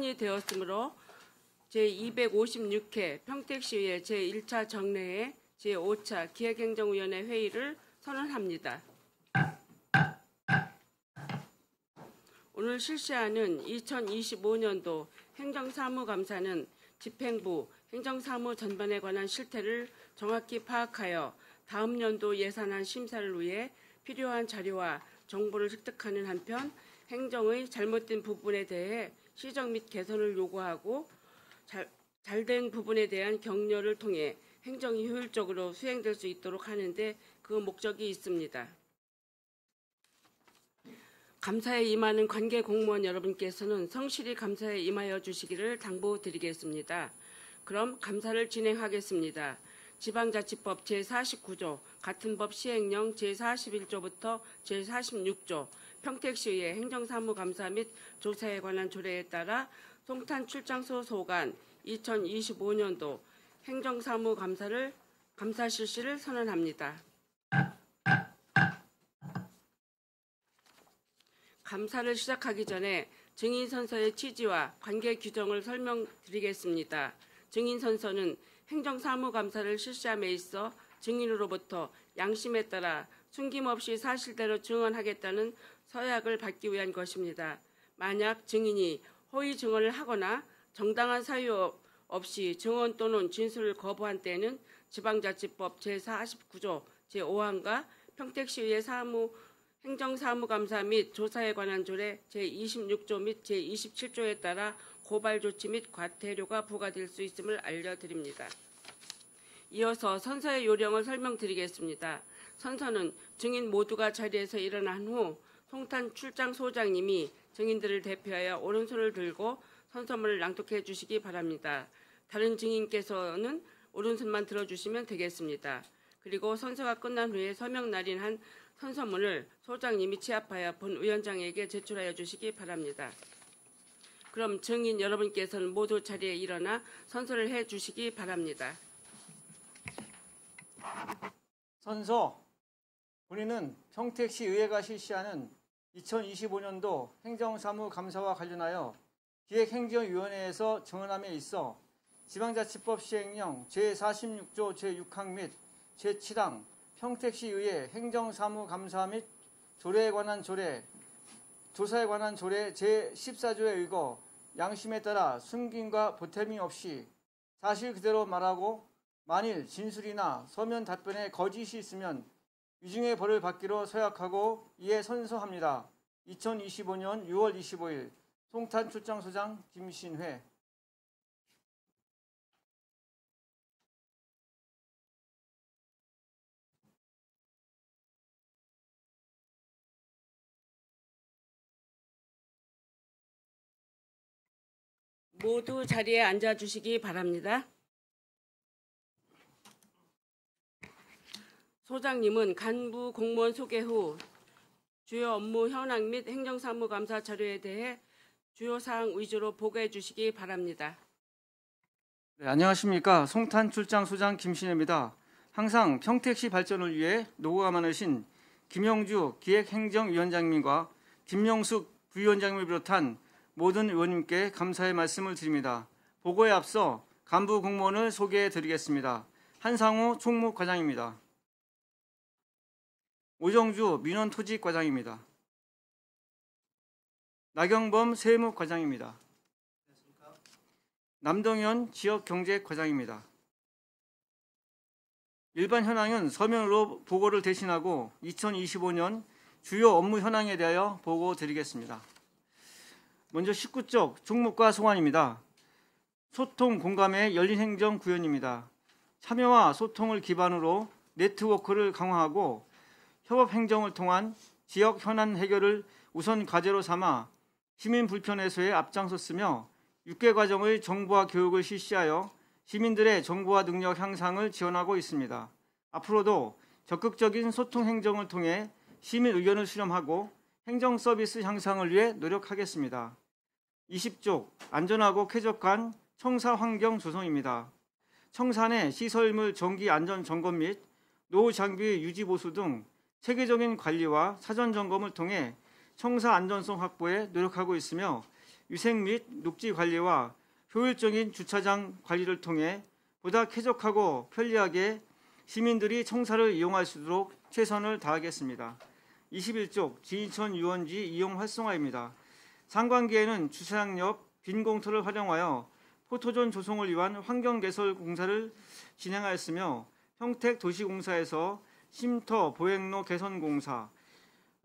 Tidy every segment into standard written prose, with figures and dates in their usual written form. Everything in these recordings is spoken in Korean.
선언이 되었으므로 제256회 평택시의회 제1차 정례회 제5차 기획행정위원회 회의를 선언합니다. 오늘 실시하는 2025년도 행정사무감사는 집행부, 행정사무 전반에 관한 실태를 정확히 파악하여 다음 연도 예산안 심사를 위해 필요한 자료와 정보를 습득하는 한편 행정의 잘못된 부분에 대해 시정 및 개선을 요구하고 잘된 부분에 대한 격려를 통해 행정이 효율적으로 수행될 수 있도록 하는데 그 목적이 있습니다. 감사에 임하는 관계 공무원 여러분께서는 성실히 감사에 임하여 주시기를 당부드리겠습니다. 그럼 감사를 진행하겠습니다. 지방자치법 제49조, 같은 법 시행령 제41조부터 제46조, 평택시의회 행정사무감사 및 조사에 관한 조례에 따라 송탄 출장소 소관 2025년도 행정사무감사를 감사 실시를 선언합니다. 감사를 시작하기 전에 증인선서의 취지와 관계 규정을 설명드리겠습니다. 증인선서는 행정사무감사를 실시함에 있어 증인으로부터 양심에 따라 숨김없이 사실대로 증언하겠다는 서약을 받기 위한 것입니다. 만약 증인이 허위 증언을 하거나 정당한 사유 없이 증언 또는 진술을 거부한 때에는 지방자치법 제49조 제5항과 평택시의회 행정사무감사 및 조사에 관한 조례 제26조 및 제27조에 따라 고발 조치 및 과태료가 부과될 수 있음을 알려드립니다. 이어서 선서의 요령을 설명드리겠습니다. 선서는 증인 모두가 자리에서 일어난 후 송탄 출장소장님이 증인들을 대표하여 오른손을 들고 선서문을 낭독해 주시기 바랍니다. 다른 증인께서는 오른손만 들어주시면 되겠습니다. 그리고 선서가 끝난 후에 서명 날인한 선서문을 소장님이 취합하여 본 위원장에게 제출하여 주시기 바랍니다. 그럼 증인 여러분께서는 모두 자리에 일어나 선서를 해 주시기 바랍니다. 선서. 본인은 평택시 의회가 실시하는 2025년도 행정사무감사와 관련하여 기획행정위원회에서 증언함에 있어 지방자치법 시행령 제46조 제6항 및 제7항 평택시의회 행정사무감사 및 조례에 관한 조례, 조사에 관한 조례 제14조에 의거 양심에 따라 숨김과 보탬이 없이 사실 그대로 말하고 만일 진술이나 서면 답변에 거짓이 있으면 위중의 벌을 받기로 서약하고 이에 선서합니다. 2025년 6월 25일 송탄 출장소장 김신회. 모두 자리에 앉아주시기 바랍니다. 소장님은 간부 공무원 소개 후 주요 업무 현황 및 행정사무감사 자료에 대해 주요 사항 위주로 보고해 주시기 바랍니다. 네, 안녕하십니까. 송탄 출장소장 김신혜입니다. 항상 평택시 발전을 위해 노고가 많으신 김영주 기획행정위원장님과 김명숙 부위원장님을 비롯한 모든 의원님께 감사의 말씀을 드립니다. 보고에 앞서 간부 공무원을 소개해 드리겠습니다. 한상우 총무과장입니다. 오정주 민원토지과장입니다. 나경범 세무과장입니다. 남동현 지역경제과장입니다. 일반 현황은 서면으로 보고를 대신하고 2025년 주요 업무 현황에 대하여 보고 드리겠습니다. 먼저 19쪽 총무과 소관입니다. 소통 공감의 열린 행정 구현입니다. 참여와 소통을 기반으로 네트워크를 강화하고 협업 행정을 통한 지역 현안 해결을 우선 과제로 삼아 시민 불편 해소에 앞장섰으며 6개 과정의 정보화 교육을 실시하여 시민들의 정보화 능력 향상을 지원하고 있습니다. 앞으로도 적극적인 소통 행정을 통해 시민 의견을 수렴하고 행정 서비스 향상을 위해 노력하겠습니다. 20쪽 안전하고 쾌적한 청사 환경 조성입니다. 청사 내 시설물 정기 안전 점검 및 노후 장비 유지 보수 등 체계적인 관리와 사전 점검을 통해 청사 안전성 확보에 노력하고 있으며 위생 및 녹지 관리와 효율적인 주차장 관리를 통해 보다 쾌적하고 편리하게 시민들이 청사를 이용할 수 있도록 최선을 다하겠습니다. 21쪽 지인천 유원지 이용 활성화입니다. 상반기에는 주차장 옆 빈 공터를 활용하여 포토존 조성을 위한 환경 개설 공사를 진행하였으며 평택도시공사에서 쉼터 보행로 개선 공사,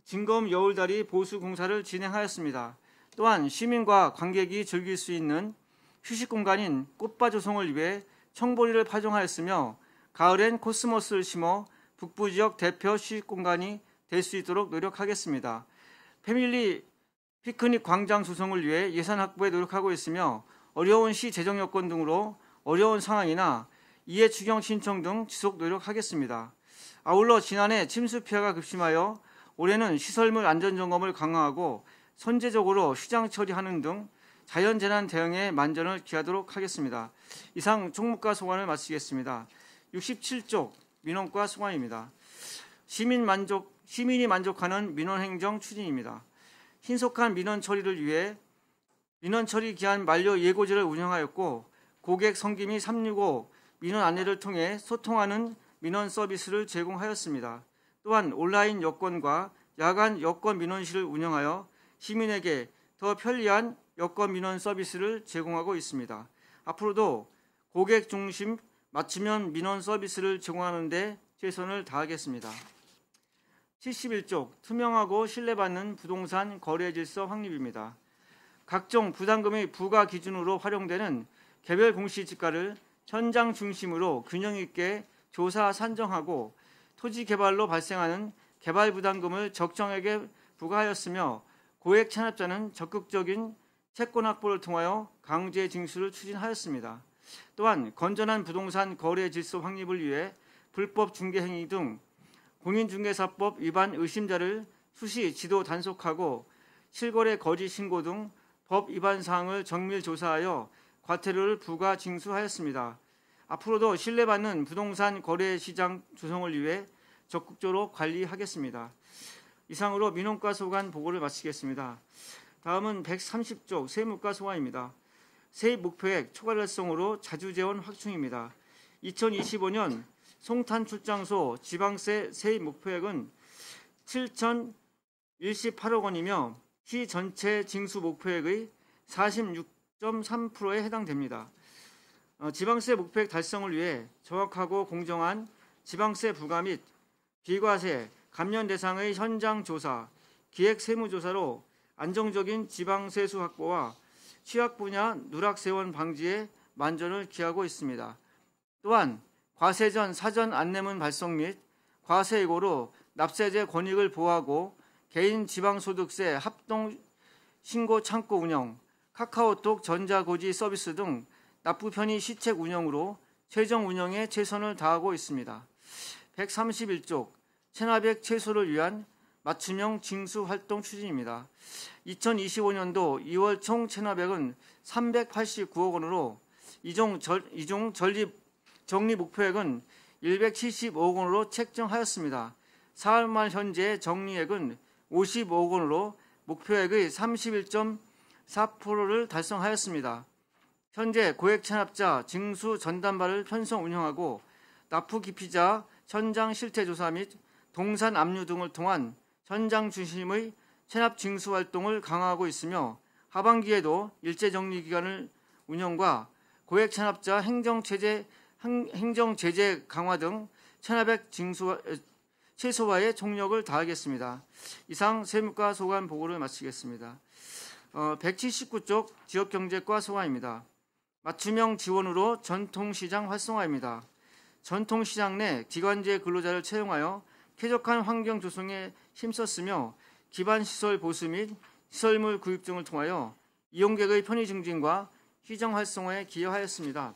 진검 여울다리 보수 공사를 진행하였습니다. 또한 시민과 관객이 즐길 수 있는 휴식 공간인 꽃밭 조성을 위해 청보리를 파종하였으며 가을엔 코스모스를 심어 북부 지역 대표 휴식 공간이 될 수 있도록 노력하겠습니다. 패밀리 피크닉 광장 조성을 위해 예산 확보에 노력하고 있으며 어려운 시 재정 여건 등으로 어려운 상황이나 이해 추경 신청 등 지속 노력하겠습니다. 아울러 지난해 침수 피해가 급심하여 올해는 시설물 안전점검을 강화하고 선제적으로 휴장 처리하는 등 자연재난 대응에 만전을 기하도록 하겠습니다. 이상 총무과 소관을 마치겠습니다. 67쪽 민원과 소관입니다. 시민이 만족하는 민원행정 추진입니다. 신속한 민원 처리를 위해 민원 처리 기한 만료 예고제를 운영하였고 고객 성기 및 365 민원 안내를 통해 소통하는 민원 서비스를 제공하였습니다. 또한 온라인 여권과 야간 여권 민원실을 운영하여 시민에게 더 편리한 여권 민원 서비스를 제공하고 있습니다. 앞으로도 고객 중심 맞춤형 민원 서비스를 제공하는 데 최선을 다하겠습니다. 71쪽 투명하고 신뢰받는 부동산 거래 질서 확립입니다. 각종 부담금의 부과 기준으로 활용되는 개별 공시지가를 현장 중심으로 균형 있게 조사 산정하고 토지 개발로 발생하는 개발 부담금을 적정하게 부과하였으며 고액 체납자는 적극적인 채권 확보를 통하여 강제 징수를 추진하였습니다. 또한 건전한 부동산 거래 질서 확립을 위해 불법 중개 행위 등 공인중개사법 위반 의심자를 수시 지도 단속하고 실거래 거짓 신고 등 법 위반 사항을 정밀 조사하여 과태료를 부과 징수하였습니다. 앞으로도 신뢰받는 부동산 거래 시장 조성을 위해 적극적으로 관리하겠습니다. 이상으로 민원과 소관 보고를 마치겠습니다. 다음은 130쪽 세무과 소관입니다. 세입 목표액 초과 달성으로 자주재원 확충입니다. 2025년 송탄 출장소 지방세 세입 목표액은 7,018억 원이며 시 전체 징수 목표액의 46.3%에 해당됩니다. 지방세 목표액 달성을 위해 정확하고 공정한 지방세 부과 및 비과세, 감면 대상의 현장 조사, 기획 세무조사로 안정적인 지방세수 확보와 취약 분야 누락세원 방지에 만전을 기하고 있습니다. 또한 과세 전 사전 안내문 발송 및 과세 예고로 납세자 권익을 보호하고 개인 지방소득세 합동 신고 창구 운영, 카카오톡 전자고지 서비스 등 납부 편의 시책 운영으로 최종 운영에 최선을 다하고 있습니다. 131쪽 체납액 최소를 위한 맞춤형 징수 활동 추진입니다. 2025년도 2월 총 체납액은 389억 원으로 이중 전립 정리 목표액은 175억 원으로 책정하였습니다. 4월 말 현재 정리액은 55억 원으로 목표액의 31.4%를 달성하였습니다. 현재 고액 체납자 징수 전담반을 편성 운영하고 납부 기피자 현장 실태 조사 및 동산 압류 등을 통한 현장 중심의 체납 징수 활동을 강화하고 있으며 하반기에도 일제 정리 기간을 운영과 고액 체납자 행정 제재 강화 등 체납액 징수 최소화에 총력을 다하겠습니다. 이상 세무과 소관 보고를 마치겠습니다. 179쪽 지역경제과 소관입니다. 맞춤형 지원으로 전통시장 활성화입니다. 전통시장 내 기관제 근로자를 채용하여 쾌적한 환경 조성에 힘썼으며 기반시설 보수 및 시설물 구입 등을 통하여 이용객의 편의 증진과 시장 활성화에 기여하였습니다.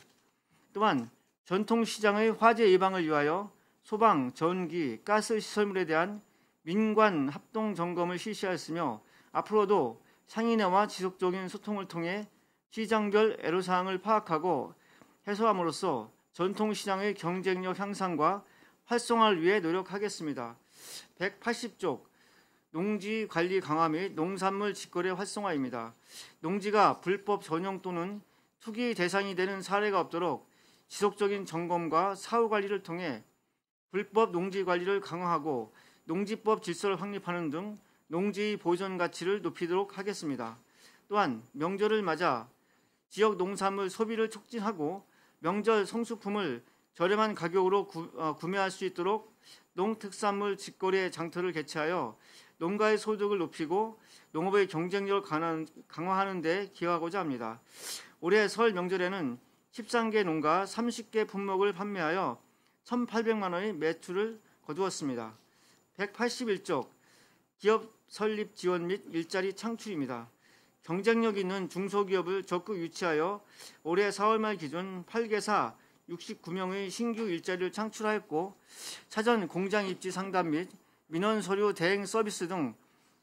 또한 전통시장의 화재 예방을 위하여 소방, 전기, 가스 시설물에 대한 민관 합동 점검을 실시하였으며 앞으로도 상인회와 지속적인 소통을 통해 시장별 애로사항을 파악하고 해소함으로써 전통시장의 경쟁력 향상과 활성화를 위해 노력하겠습니다. 180쪽 농지 관리 강화 및 농산물 직거래 활성화입니다. 농지가 불법 전용 또는 투기 대상이 되는 사례가 없도록 지속적인 점검과 사후 관리를 통해 불법 농지 관리를 강화하고 농지법 질서를 확립하는 등 농지의 보존 가치를 높이도록 하겠습니다. 또한 명절을 맞아 지역 농산물 소비를 촉진하고 명절 성수품을 저렴한 가격으로 구매할 수 있도록 농특산물 직거래 장터를 개최하여 농가의 소득을 높이고 농업의 경쟁력을 강화하는 데 기여하고자 합니다. 올해 설 명절에는 13개 농가 30개 품목을 판매하여 1,800만 원의 매출을 거두었습니다. 181쪽 기업 설립 지원 및 일자리 창출입니다. 경쟁력 있는 중소기업을 적극 유치하여 올해 4월 말 기준 8개사 69명의 신규 일자리를 창출하였고 사전 공장 입지 상담 및 민원 서류 대행 서비스 등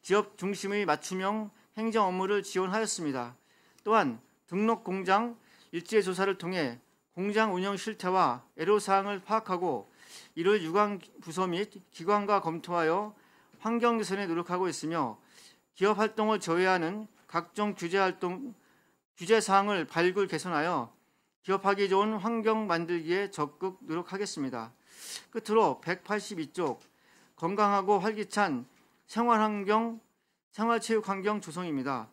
기업 중심의 맞춤형 행정 업무를 지원하였습니다. 또한 등록 공장 일제 조사를 통해 공장 운영 실태와 애로사항을 파악하고 이를 유관 부서 및 기관과 검토하여 환경 개선에 노력하고 있으며 기업 활동을 저해하는 각종 규제 사항을 발굴 개선하여 기업하기 좋은 환경 만들기에 적극 노력하겠습니다. 끝으로 182쪽 건강하고 활기찬 생활체육환경 조성입니다.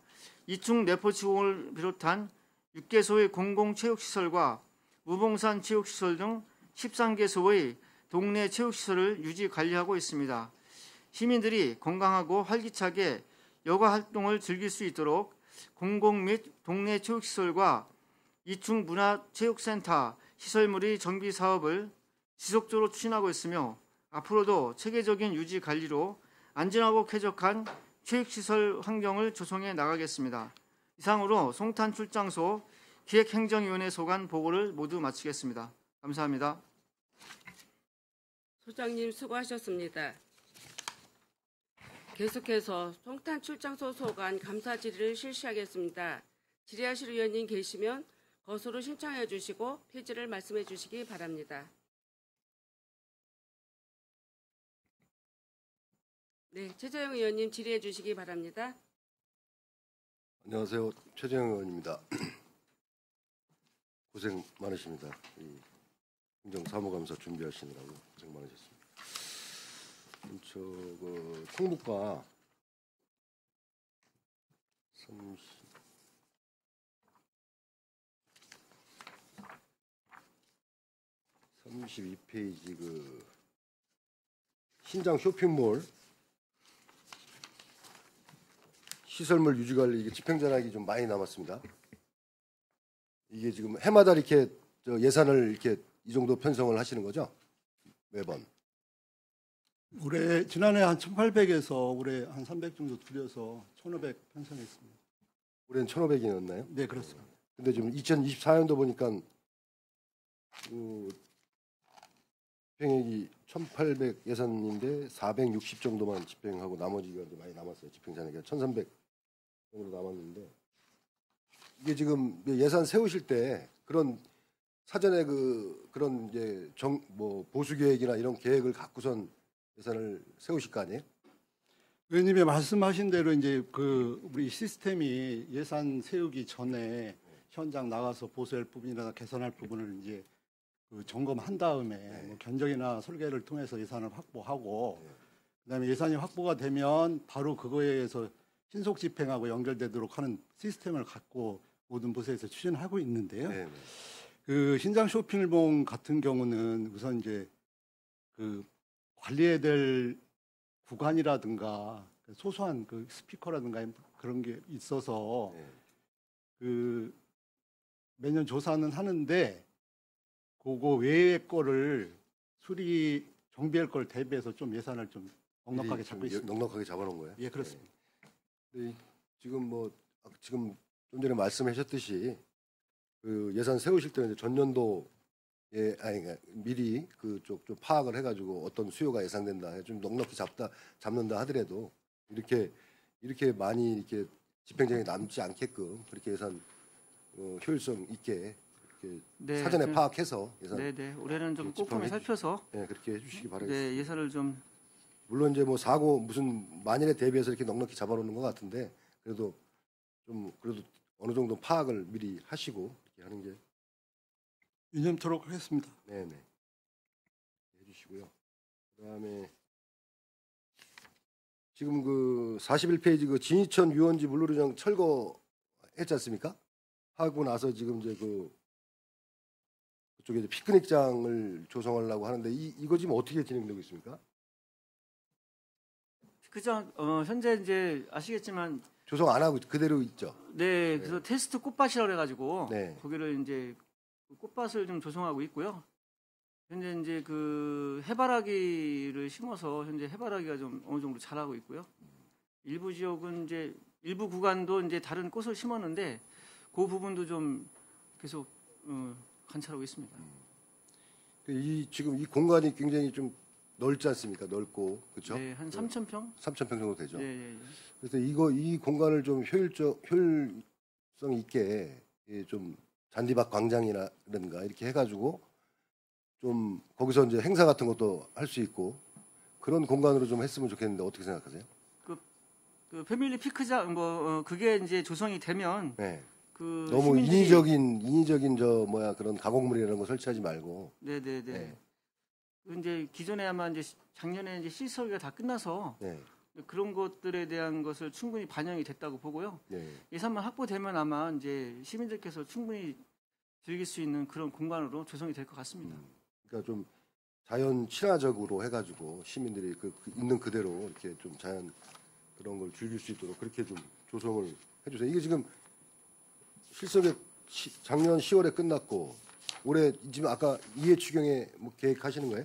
이충 내포치공을 비롯한 6개소의 공공체육시설과 무봉산 체육시설 등 13개소의 동네 체육시설을 유지 관리하고 있습니다. 시민들이 건강하고 활기차게 여가 활동을 즐길 수 있도록 공공 및 동네 체육시설과 이충 문화체육센터 시설물의 정비 사업을 지속적으로 추진하고 있으며 앞으로도 체계적인 유지 관리로 안전하고 쾌적한 체육시설 환경을 조성해 나가겠습니다. 이상으로 송탄 출장소 기획행정위원회 소관 보고를 모두 마치겠습니다. 감사합니다. 소장님 수고하셨습니다. 계속해서 송탄 출장소 소관 감사 질의를 실시하겠습니다. 질의하실 의원님 계시면 거소로 신청해 주시고 페이지를 말씀해 주시기 바랍니다. 네, 최재형 의원님 질의해 주시기 바랍니다. 안녕하세요. 최재형 의원입니다. 고생 많으십니다. 행정사무감사 준비하시느라고 고생 많으셨습니다. 총무과 32페이지 신장 쇼핑몰 시설물 유지관리 이게 집행전환이 좀 많이 남았습니다. 이게 지금 해마다 이렇게 예산을 이렇게 이 정도 편성을 하시는 거죠? 매번. 올해 지난해 한 1,800에서 올해 한 300 정도 줄여서 1,500 편성했습니다. 올해는 1,500이었나요? 네, 그렇습니다. 근데 지금 2024년도 보니까 집행액이 1,800 예산인데 460 정도만 집행하고 나머지가 이제 많이 남았어요. 집행잔액이 1,300 정도 남았는데 이게 지금 예산 세우실 때 그런 사전에 그런 이제 보수 계획이나 이런 계획을 갖고선 예산을 세우실 거 아니에요? 의원님이 말씀하신 대로 이제 우리 시스템이 예산 세우기 전에 현장 나가서 보수할 부분이나 개선할 부분을 이제 점검한 다음에 뭐 견적이나 설계를 통해서 예산을 확보하고 그다음에 예산이 확보가 되면 바로 그거에 의해서 신속 집행하고 연결되도록 하는 시스템을 갖고 모든 부서에서 추진하고 있는데요. 네. 신장 쇼핑몰 같은 경우는 우선 이제 관리해야 될 구간이라든가 소소한 스피커라든가 그런 게 있어서 매년 조사는 하는데 그거 외의 거를 수리 정비할 걸 대비해서 좀 예산을 좀 넉넉하게 잡고 있습니다. 넉넉하게 잡아놓은 거예요? 예, 그렇습니다. 네. 지금 지금 좀 전에 말씀하셨듯이 예산 세우실 때는 이제 전년도에 미리 그쪽 좀 파악을 해가지고 어떤 수요가 예상된다, 좀 넉넉히 잡는다 하더라도 이렇게 많이 이렇게 집행정이 남지 않게끔 그렇게 예산 효율성 있게 이렇게 네, 사전에 파악해서 예산 네네 올해는 좀 집행해 꼼꼼히 살펴서 그렇게 해주시기 바라겠습니다. 네, 예산을 좀 물론 이제 뭐 사고 무슨 만일에 대비해서 이렇게 넉넉히 잡아놓는 것 같은데 그래도 그래도 어느 정도 파악을 미리 하시고 이렇게 하는 게 유념토록 하겠습니다. 네네 해주시고요. 그다음에 지금 그 41페이지 그 진이천 유원지 물놀이장 철거했지 않습니까? 하고 나서 지금 이제 그쪽에 이제 피크닉장을 조성하려고 하는데 이거 지금 어떻게 진행되고 있습니까? 그죠? 현재 이제 아시겠지만 조성 안 하고 그대로 있죠. 네, 그래서 테스트 꽃밭이라고 해가지고 네. 거기를 이제 꽃밭을 좀 조성하고 있고요. 현재 이제 그 해바라기를 심어서 현재 해바라기가 좀 어느 정도 자라고 있고요. 일부 지역은 이제 일부 구간도 이제 다른 꽃을 심었는데 그 부분도 좀 계속 관찰하고 있습니다. 지금 이 공간이 굉장히 좀 넓지 않습니까? 넓고 그렇죠? 네, 한 3,000평? 3,000평 정도 되죠. 예. 그래서 이 공간을 좀 효율성 있게 좀 잔디밭 광장이라든가 이렇게 해가지고 좀 거기서 이제 행사 같은 것도 할 수 있고 그런 공간으로 좀 했으면 좋겠는데 어떻게 생각하세요? 그 패밀리 피크장 그게 이제 조성이 되면 네. 그 너무 시민들이- 인위적인 그런 가공물 이런 거 설치하지 말고. 네네네. 네. 이제 기존에 아마 이제 작년에 이제 시설가 다 끝나서 네. 그런 것들에 대한 것을 충분히 반영이 됐다고 보고요. 네. 예산만 확보되면 아마 이제 시민들께서 충분히 즐길 수 있는 그런 공간으로 조성이 될 것 같습니다. 그러니까 좀 자연 친화적으로 해가지고 시민들이 있는 그대로 이렇게 좀 자연 그런 걸 즐길 수 있도록 그렇게 좀 조성을 해주세요. 이게 지금 실석에 작년 10월에 끝났고 올해 지금 아까 2회 추경에 뭐 계획하시는 거예요?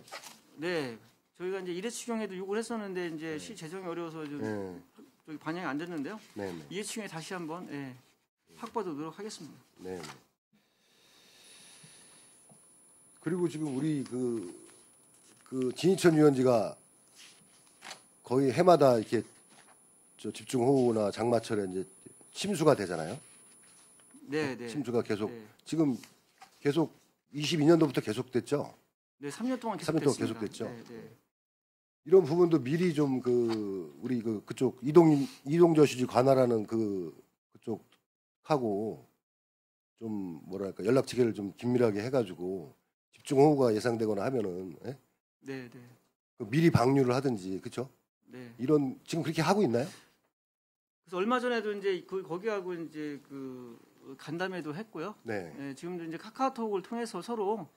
네, 저희가 이제 1회 추경에도 요구를 했었는데 이제 시 재정이 어려워서 좀 네. 저기 반영이 안 됐는데요. 네. 네. 2회 추경에 다시 한번 확보하도록 하겠습니다. 네. 네. 그리고 지금 우리 그 진이천 유원지가 거의 해마다 이렇게 집중호우나 장마철에 이제 침수가 되잖아요. 네. 침수가 계속 네. 지금 계속 22년도부터 계속됐죠. 네, 3년 동안 3년 동안 계속됐습니다. 계속됐죠. 네. 이런 부분도 미리 좀 우리 그쪽 이동저수지 관할하는 그쪽하고 좀 뭐랄까 연락 체계를 좀 긴밀하게 해가지고 집중호우가 예상되거나 하면은 네. 미리 방류를 하든지 그렇죠? 네. 이런 지금 그렇게 하고 있나요? 그래서 얼마 전에도 이제 거기하고 이제 그 간담회도 했고요. 네. 네, 지금도 이제 카카오톡을 통해서 서로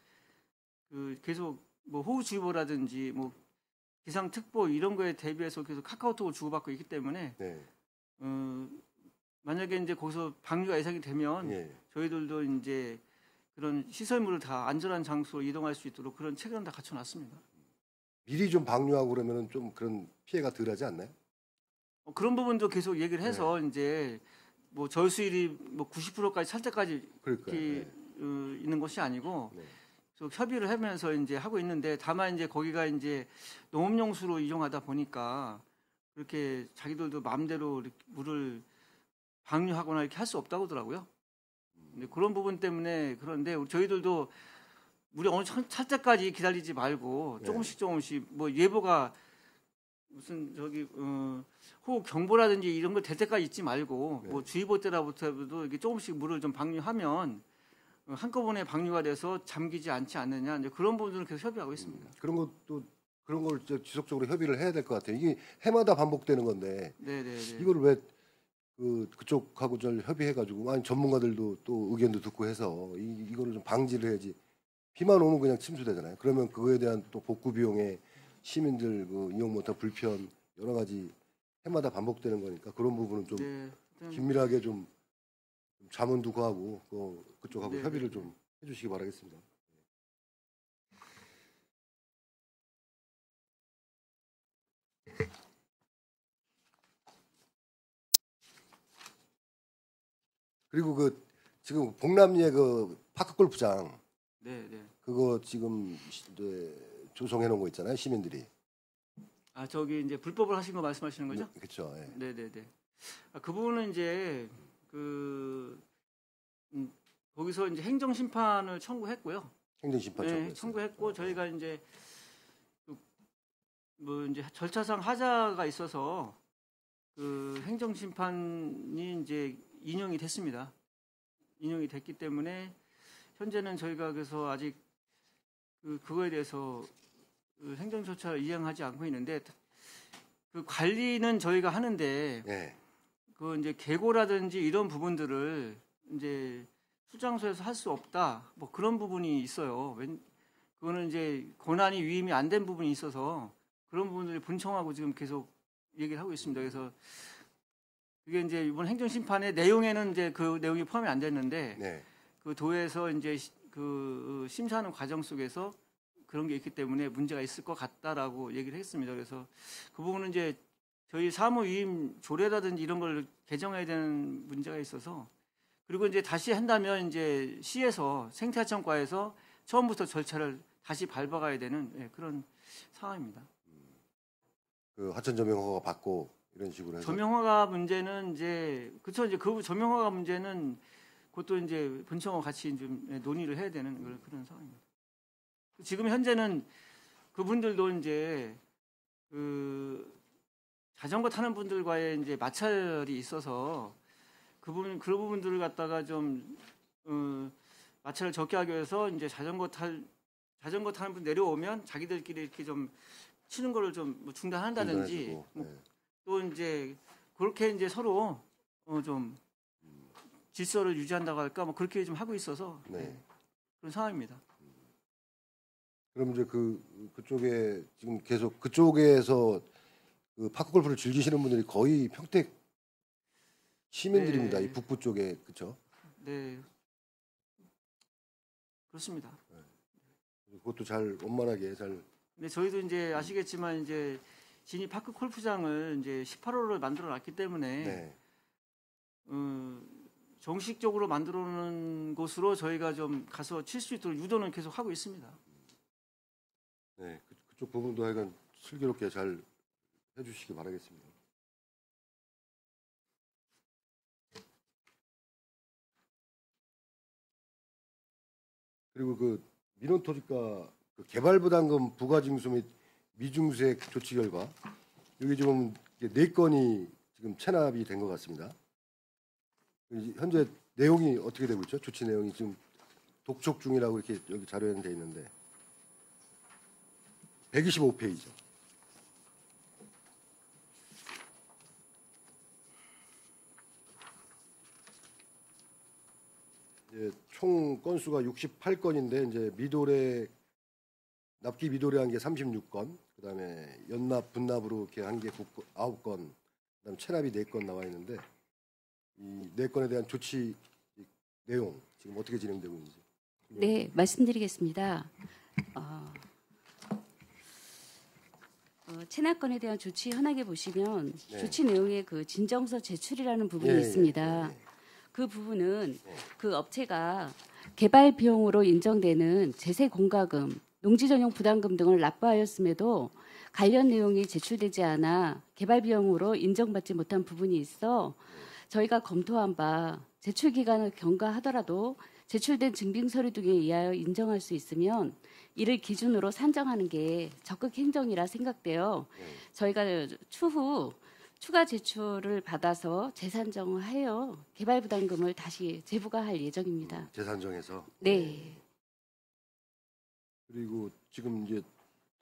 그 계속 뭐 호우주의보라든지 뭐 기상특보 이런 거에 대비해서 계속 카카오톡을 주고받고 있기 때문에 네. 만약에 이제 거기서 방류가 예상이 되면 예. 저희들도 이제 그런 시설물을 다 안전한 장소로 이동할 수 있도록 그런 체계는 다 갖춰놨습니다. 미리 좀 방류하고 그러면은 좀 그런 피해가 덜하지 않나요? 그런 부분도 계속 얘기를 해서 네. 이제 뭐 저수율이 뭐 90%까지 찰 때까지 그러니까요. 이렇게 있는 것이 아니고 네. 또 협의를 하면서 이제 하고 있는데 다만 이제 거기가 이제 농업용수로 이용하다 보니까 그렇게 자기들도 마음대로 이렇게 물을 방류하거나 이렇게 할 수 없다고 하더라고요. 근데 그런 부분 때문에 그런데 저희들도 물이 어느 찰 때까지 기다리지 말고 네. 조금씩 뭐 예보가 무슨 저기 호우 경보라든지 이런 거 될 때까지 있지 말고 네. 뭐 주의보 때라부터도 이렇게 조금씩 물을 좀 방류하면 한꺼번에 방류가 돼서 잠기지 않지 않느냐 이제 그런 부분들은 계속 협의하고 있습니다. 그런 걸 지속적으로 협의를 해야 될 것 같아요. 이게 해마다 반복되는 건데 네네네. 이걸 왜 그쪽하고 좀 협의해가지고 아니 전문가들도 또 의견도 듣고 해서 이거를 좀 방지를 해야지. 비만 오면 그냥 침수되잖아요. 그러면 그거에 대한 또 복구 비용에 시민들 이용 못한 불편 여러 가지 해마다 반복되는 거니까 그런 부분은 좀 네. 일단 긴밀하게 좀 자문도 구하고 그쪽하고 네, 협의를 네, 좀 해주시기 바라겠습니다. 그리고 지금 봉남리의 파크 골프장 네네. 그거 지금 이제 조성해 놓은 거 있잖아요, 시민들이. 아 저기 이제 불법을 하신 거 말씀하시는 거죠? 그렇죠. 예. 네네네. 그 부분은 이제 거기서 이제 행정 심판을 청구했고요. 행정심판 네, 청구했어요. 청구했고 저희가 이제 뭐 이제 절차상 하자가 있어서 그 행정심판이 이제 인용이 됐습니다. 인용이 됐기 때문에 현재는 저희가 그래서 아직 그거에 대해서 그 행정조차를 이행하지 않고 있는데 그 관리는 저희가 하는데 네. 그 이제 계고라든지 이런 부분들을 이제 수장소에서 할 수 없다 뭐 그런 부분이 있어요. 그거는 이제 권한이 위임이 안 된 부분이 있어서 그런 부분들을 본청하고 지금 계속 얘기를 하고 있습니다. 그래서 그게 이제 이번 행정심판의 내용에는 이제 그 내용이 포함이 안 됐는데 네. 그 도에서 이제 그 심사하는 과정 속에서 그런 게 있기 때문에 문제가 있을 것 같다라고 얘기를 했습니다. 그래서 그 부분은 이제 저희 사무위임 조례라든지 이런 걸 개정해야 되는 문제가 있어서 그리고 이제 다시 한다면 이제 시에서 생태하천과에서 처음부터 절차를 다시 밟아가야 되는 그런 상황입니다. 그 하천 조명 허가 받고 이런 식으로 해서 조명허가 문제는 이제 그쵸 이제 그 조명허가 문제는 그것도 이제 본청하고 같이 좀 논의를 해야 되는 그런 상황입니다. 지금 현재는 그분들도 이제 그 자전거 타는 분들과의 이제 마찰이 있어서 그런 부분들을 갖다가 좀 마찰을 적게 하기 위해서 이제 자전거 타는 분 내려오면 자기들끼리 이렇게 좀 치는 거를 좀 뭐 중단한다든지 중단해주고, 뭐 네. 또 이제 그렇게 이제 서로 좀 질서를 유지한다고 할까 뭐 그렇게 좀 하고 있어서 네. 그런 상황입니다. 그럼 이제 그쪽에 지금 계속 그쪽에서 그 파크 골프를 즐기시는 분들이 거의 평택 시민들입니다. 네. 이 북부 쪽에 그렇죠. 네, 그렇습니다. 그것도 잘 원만하게 잘 근데 저희도 이제 아시겠지만 이제 진이 파크 골프장을 이제 18호를 만들어 놨기 때문에 네. 정식적으로 만들어 놓은 곳으로 저희가 좀 가서 칠 수 있도록 유도는 계속 하고 있습니다. 네. 그쪽 부분도 하여간 슬기롭게 잘 해주시기 바라겠습니다. 그리고 그 민원토지가 그 개발부담금 부과징수 및 미중수액 조치 결과 여기 지금 4건이 지금 체납이 된 것 같습니다. 현재 내용이 어떻게 되고 있죠? 조치 내용이 지금 독촉 중이라고 이렇게 여기 자료에는 돼 있는데 125페이지죠. 총 건수가 68건인데 이제 납기 미도래한 게 36건, 그다음에 연납 분납으로 이렇게 한 게 9건, 그다음 체납이 4건 나와 있는데 이 4건에 대한 조치 내용 지금 어떻게 진행되고 있는지. 네, 말씀드리겠습니다. 체납건에 대한 조치 현황에 보시면 네. 조치 내용에 그 진정서 제출이라는 부분이 예, 있습니다. 예. 그 부분은 그 업체가 개발 비용으로 인정되는 제세 공과금, 농지 전용 부담금 등을 납부하였음에도 관련 내용이 제출되지 않아 개발 비용으로 인정받지 못한 부분이 있어 저희가 검토한 바 제출 기간을 경과하더라도 제출된 증빙 서류 등에 의하여 인정할 수 있으면 이를 기준으로 산정하는 게 적극 행정이라 생각되어 저희가 추후 추가 제출을 받아서 재산정하여 개발 부담금을 다시 재부과할 예정입니다. 재산정에서. 네. 그리고 지금 이제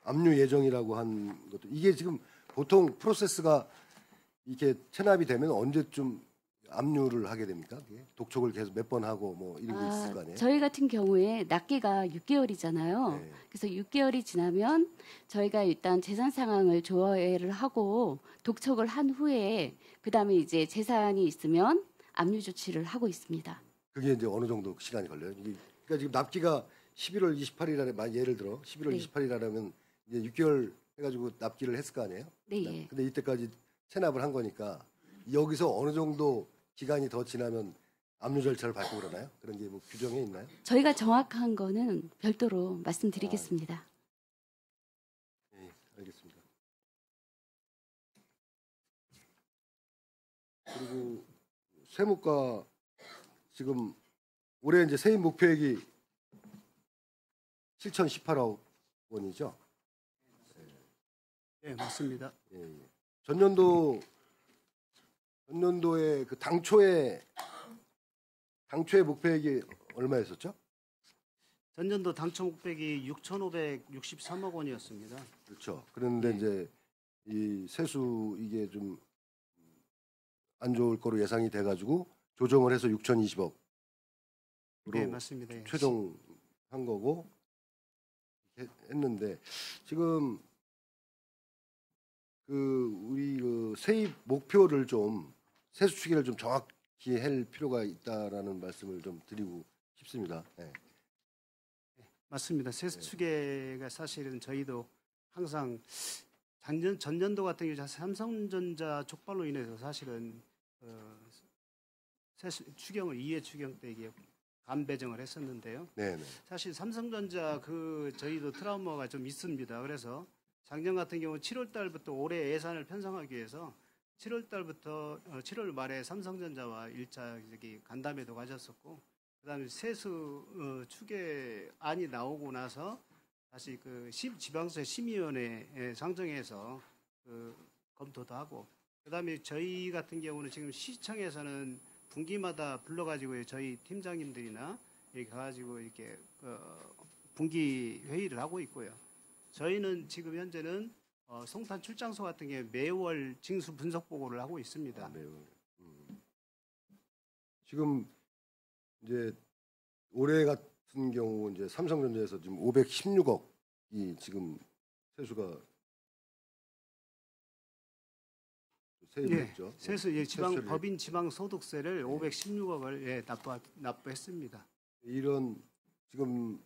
압류 예정이라고 한 것도 이게 지금 보통 프로세스가 이렇게 체납이 되면 언제쯤 압류를 하게 됩니까? 그게? 독촉을 계속 몇 번 하고 뭐 이런 게 있을 거 아니에요? 저희 같은 경우에 납기가 6개월이잖아요. 네. 그래서 6개월이 지나면 저희가 일단 재산 상황을 조회를 하고 독촉을 한 후에 그다음에 이제 재산이 있으면 압류 조치를 하고 있습니다. 그게 이제 어느 정도 시간이 걸려요? 그러니까 지금 납기가 11월 28일에 예를 들어 11월 네. 28일이라면 이제 6개월 해가지고 납기를 했을 거 아니에요? 네. 근데 이때까지 체납을 한 거니까 여기서 어느 정도 기간이 더 지나면 압류 절차를 밟고 그러나요? 그런 게 뭐 규정에 있나요? 저희가 정확한 거는 별도로 말씀드리겠습니다. 네, 알겠습니다. 그리고 세무과 지금 올해 이제 세입 목표액이 7,018억 원이죠. 네, 맞습니다. 예, 예. 전년도의 그 당초의 목표액이 얼마였었죠? 전년도 당초 목표액이 6,563억 원이었습니다. 그렇죠. 그런데 이제 이 세수 이게 좀 안 좋을 거로 예상이 돼가지고 조정을 해서 6,020억으로 네, 맞습니다. 예. 최종한 거고 했는데 지금 그 우리 그 세입 목표를 좀 세수 추계를 좀 정확히 할 필요가 있다라는 말씀을 좀 드리고 싶습니다. 네. 맞습니다. 세수 추계가 사실은 저희도 항상 전년도 같은 경우 삼성전자 촉발로 인해서 사실은 세수 추경을 2회 추경 때 이게 감배정을 했었는데요. 네, 네. 사실 삼성전자 저희도 트라우마가 좀 있습니다. 그래서 작년 같은 경우 7월 달부터 올해 예산을 편성하기 위해서 7월 달부터 7월 말에 삼성전자와 1차 간담회도 가졌었고, 그다음에 세수 추계안이 나오고 나서 다시 그 지방세 심의위원회에 상정해서 검토도 하고, 그다음에 저희 같은 경우는 지금 시청에서는 분기마다 불러가지고 저희 팀장님들이나 이렇게 가가지고 이렇게 분기 회의를 하고 있고요. 저희는 지금 현재는 송탄 출장소 같은 경우에 매월 징수 분석 보고를 하고 있습니다. 매월. 지금 이제 올해 같은 경우 이제 삼성전자에서 지금 516억이 지금 세수가 세입했죠. 세수 법인 지방 소득세를 516억을 납부했습니다. 이런 지금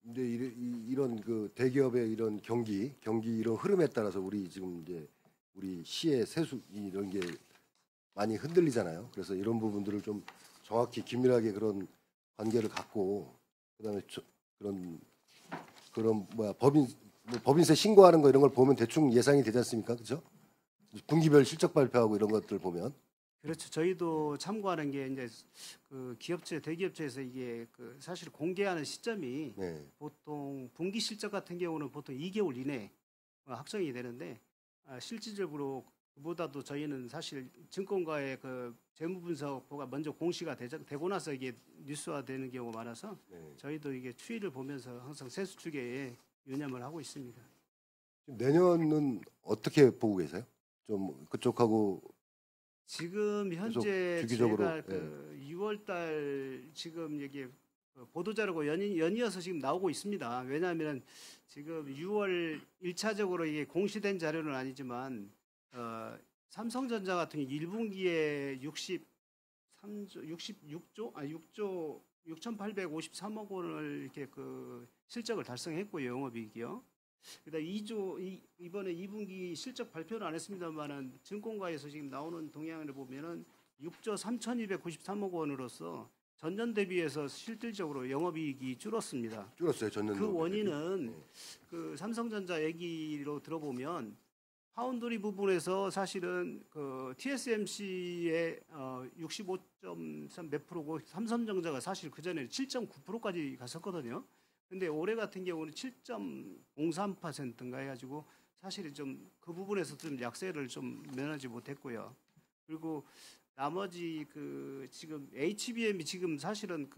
이제 이런 그 대기업의 이런 경기 이런 흐름에 따라서 우리 지금 이제 우리 시의 세수 이런 게 많이 흔들리잖아요. 그래서 이런 부분들을 좀 정확히 긴밀하게 그런 관계를 갖고 그다음에 그런 법인세 신고하는 거 이런 걸 보면 대충 예상이 되지 않습니까? 그렇죠? 분기별 실적 발표하고 이런 것들 보면 그렇죠. 저희도 참고하는 게 이제 그 대기업체에서 이게 사실 공개하는 시점이 네. 보통 분기 실적 같은 경우는 보통 2개월 이내 확정이 되는데, 실질적으로 그보다도 저희는 사실 증권가의 그 재무 분석보가 먼저 공시가 되고 나서 이게 뉴스화되는 경우가 많아서 네. 저희도 이게 추이를 보면서 항상 세수 추계에 유념을 하고 있습니다. 지금 내년은 어떻게 보고 계세요? 좀 그쪽하고 지금 현재 주기적으로, 제가 6월달 지금 이게 보도자료가 연이어서 지금 나오고 있습니다. 왜냐하면 지금 6월 1차적으로 이게 공시된 자료는 아니지만 삼성전자 같은 경우 1분기에 6조 6,853억 원을 이렇게 실적을 달성했고요, 영업이익이요. 그다음 이번에 2분기 실적 발표는 안 했습니다만은 증권가에서 지금 나오는 동향을 보면은 6조 3,293억 원으로서 전년 대비해서 실질적으로 영업이익이 줄었습니다. 줄었어요, 전년도. 그 원인은 그 삼성전자 얘기로 들어보면 파운드리 부분에서 사실은 그 TSMC의 65.3 몇 프로고 삼성전자가 사실 그 전에 7.9%까지 갔었거든요. 근데 올해 같은 경우는 7.03%인가 해가지고 사실은 좀 그 부분에서 좀 약세를 좀 면하지 못했고요. 그리고 나머지 지금 HBM이 지금 사실은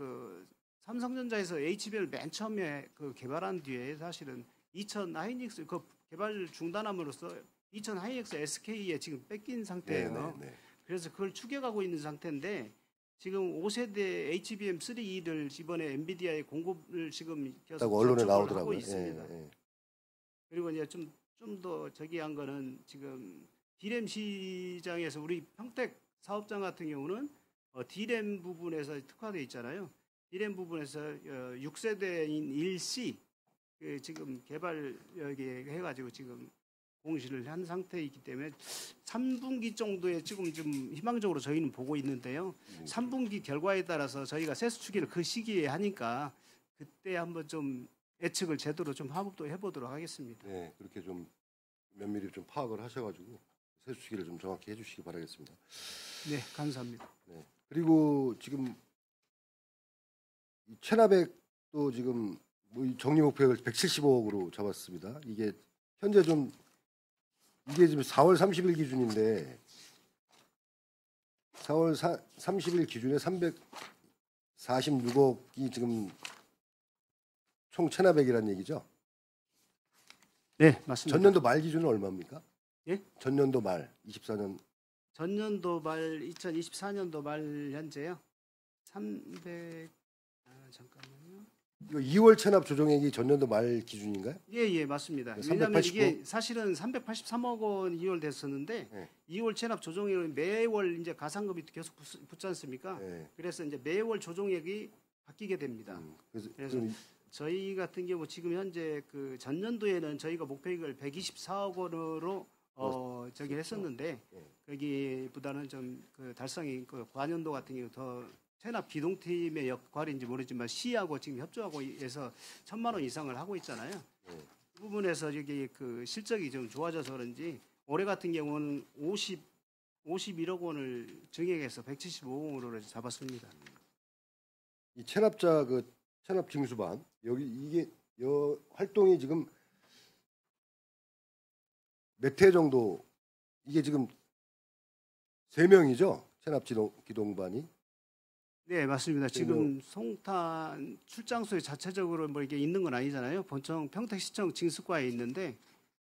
삼성전자에서 HBM을 맨 처음에 개발한 뒤에 사실은 이천 하이닉스 개발 중단함으로써 이천 하이닉스 SK에 지금 뺏긴 상태예요. 네. 그래서 그걸 추격하고 있는 상태인데 지금 5세대 HBM3E를 이번에 엔비디아에 공급을 지금 계속 언론에 하고 나오더라고요. 있습니다. 그리고 이제 좀 더 저기한 거는 지금 D램 시장에서 우리 평택 사업장 같은 경우는 D램 부분에서 특화되어 있잖아요. D램 부분에서 6세대인 1C 지금 개발 여기 해가지고 지금 공시를 한 상태이기 때문에 3분기 정도에 지금 좀 희망적으로 저희는 보고 있는데요. 3분기 결과에 따라서 저희가 세수 추계를 그 시기에 하니까 그때 한번 좀 예측을 제대로 좀 한번 해보도록 하겠습니다. 네, 그렇게 좀 면밀히 좀 파악을 하셔가지고 세수 추기를 좀 정확히 해주시기 바라겠습니다. 네, 감사합니다. 네. 그리고 지금 체납액도 지금 정리 목표액을 175억으로 잡았습니다. 이게 현재 좀 이게 지금 4월 30일 기준인데 4월 30일 기준에 346억이 지금 총 체납액이라는 얘기죠? 네, 맞습니다. 전년도 말 기준은 얼마입니까? 예? 전년도 말 24년 전년도 말 2024년도 말 현재요. 300 잠깐만요. 이거 2월 체납 조정액이 전년도 말 기준인가요? 예, 맞습니다. 네, 왜냐하면 389? 이게 사실은 383억 원 2월 됐었는데 네. 2월 체납 조정액은 매월 이제 가상금이 계속 붙지 않습니까? 네. 그래서 이제 매월 조정액이 바뀌게 됩니다. 그래서 그래서 그럼 저희 같은 경우 지금 현재 그 전년도에는 저희가 목표액을 124억 원으로 저기 했었는데 예. 거기보다는 좀 그 달성이 그 과년도 같은 경우 더 체납 기동팀의 역할인지 모르지만 시하고 지금 협조하고 해서 1,000만 원 이상을 하고 있잖아요. 예. 그 부분에서 여기 그 실적이 좀 좋아져서 그런지 올해 같은 경우는 51억 원을 증액해서 175억 원으로 잡았습니다. 이 체납자 그 체납 징수반 여기 이게 활동이 지금 몇 회 정도 이게 지금 3명이죠? 체납 기동반이 네, 맞습니다. 지금 송탄 출장소에 자체적으로 뭐 이게 있는 건 아니잖아요. 본청 평택시청 징수과에 있는데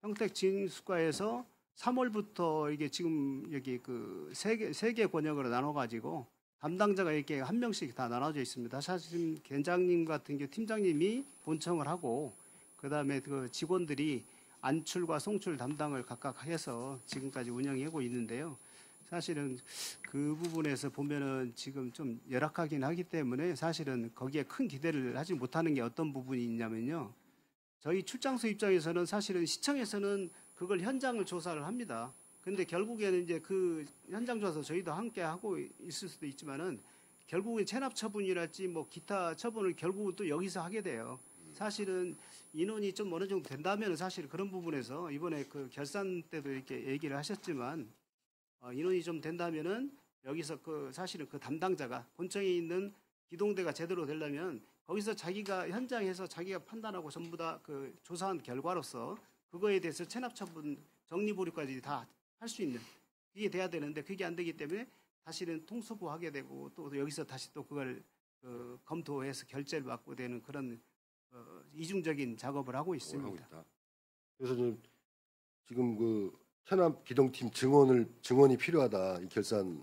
평택 징수과에서 3월부터 이게 지금 여기 그 세 개 권역으로 나눠 가지고 담당자가 이렇게 한 명씩 다 나눠져 있습니다. 사실 계장님 같은 경우 팀장님이 본청을 하고 그다음에 그 직원들이 안출과 송출 담당을 각각 해서 지금까지 운영하고 있는데요. 사실은 그 부분에서 보면은 지금 좀 열악하긴 하기 때문에 사실은 거기에 큰 기대를 하지 못하는 게 어떤 부분이 있냐면요. 저희 출장소 입장에서는 사실은 시청에서는 그걸 현장을 조사를 합니다. 근데 결국에는 이제 그 현장 조사 저희도 함께 하고 있을 수도 있지만은 결국은 체납 처분이랄지 뭐 기타 처분을 결국은 또 여기서 하게 돼요. 사실은 인원이 좀 어느 정도 된다면 사실 그런 부분에서 이번에 그 결산 때도 이렇게 얘기를 하셨지만 인원이 좀 된다면은 여기서 그 사실은 그 담당자가 본청에 있는 기동대가 제대로 되려면 거기서 자기가 현장에서 자기가 판단하고 전부 다 그 조사한 결과로서 그거에 대해서 체납 처분 정리 보류까지 다 할 수 있는 그게 돼야 되는데 그게 안 되기 때문에 사실은 통수부하게 되고 또 여기서 다시 또 그걸 검토해서 결재를 받고 되는 그런 이중적인 작업을 하고 있습니다. 하고 있다. 그래서 지금 그 체납 기동팀 증언이 필요하다 이 결산.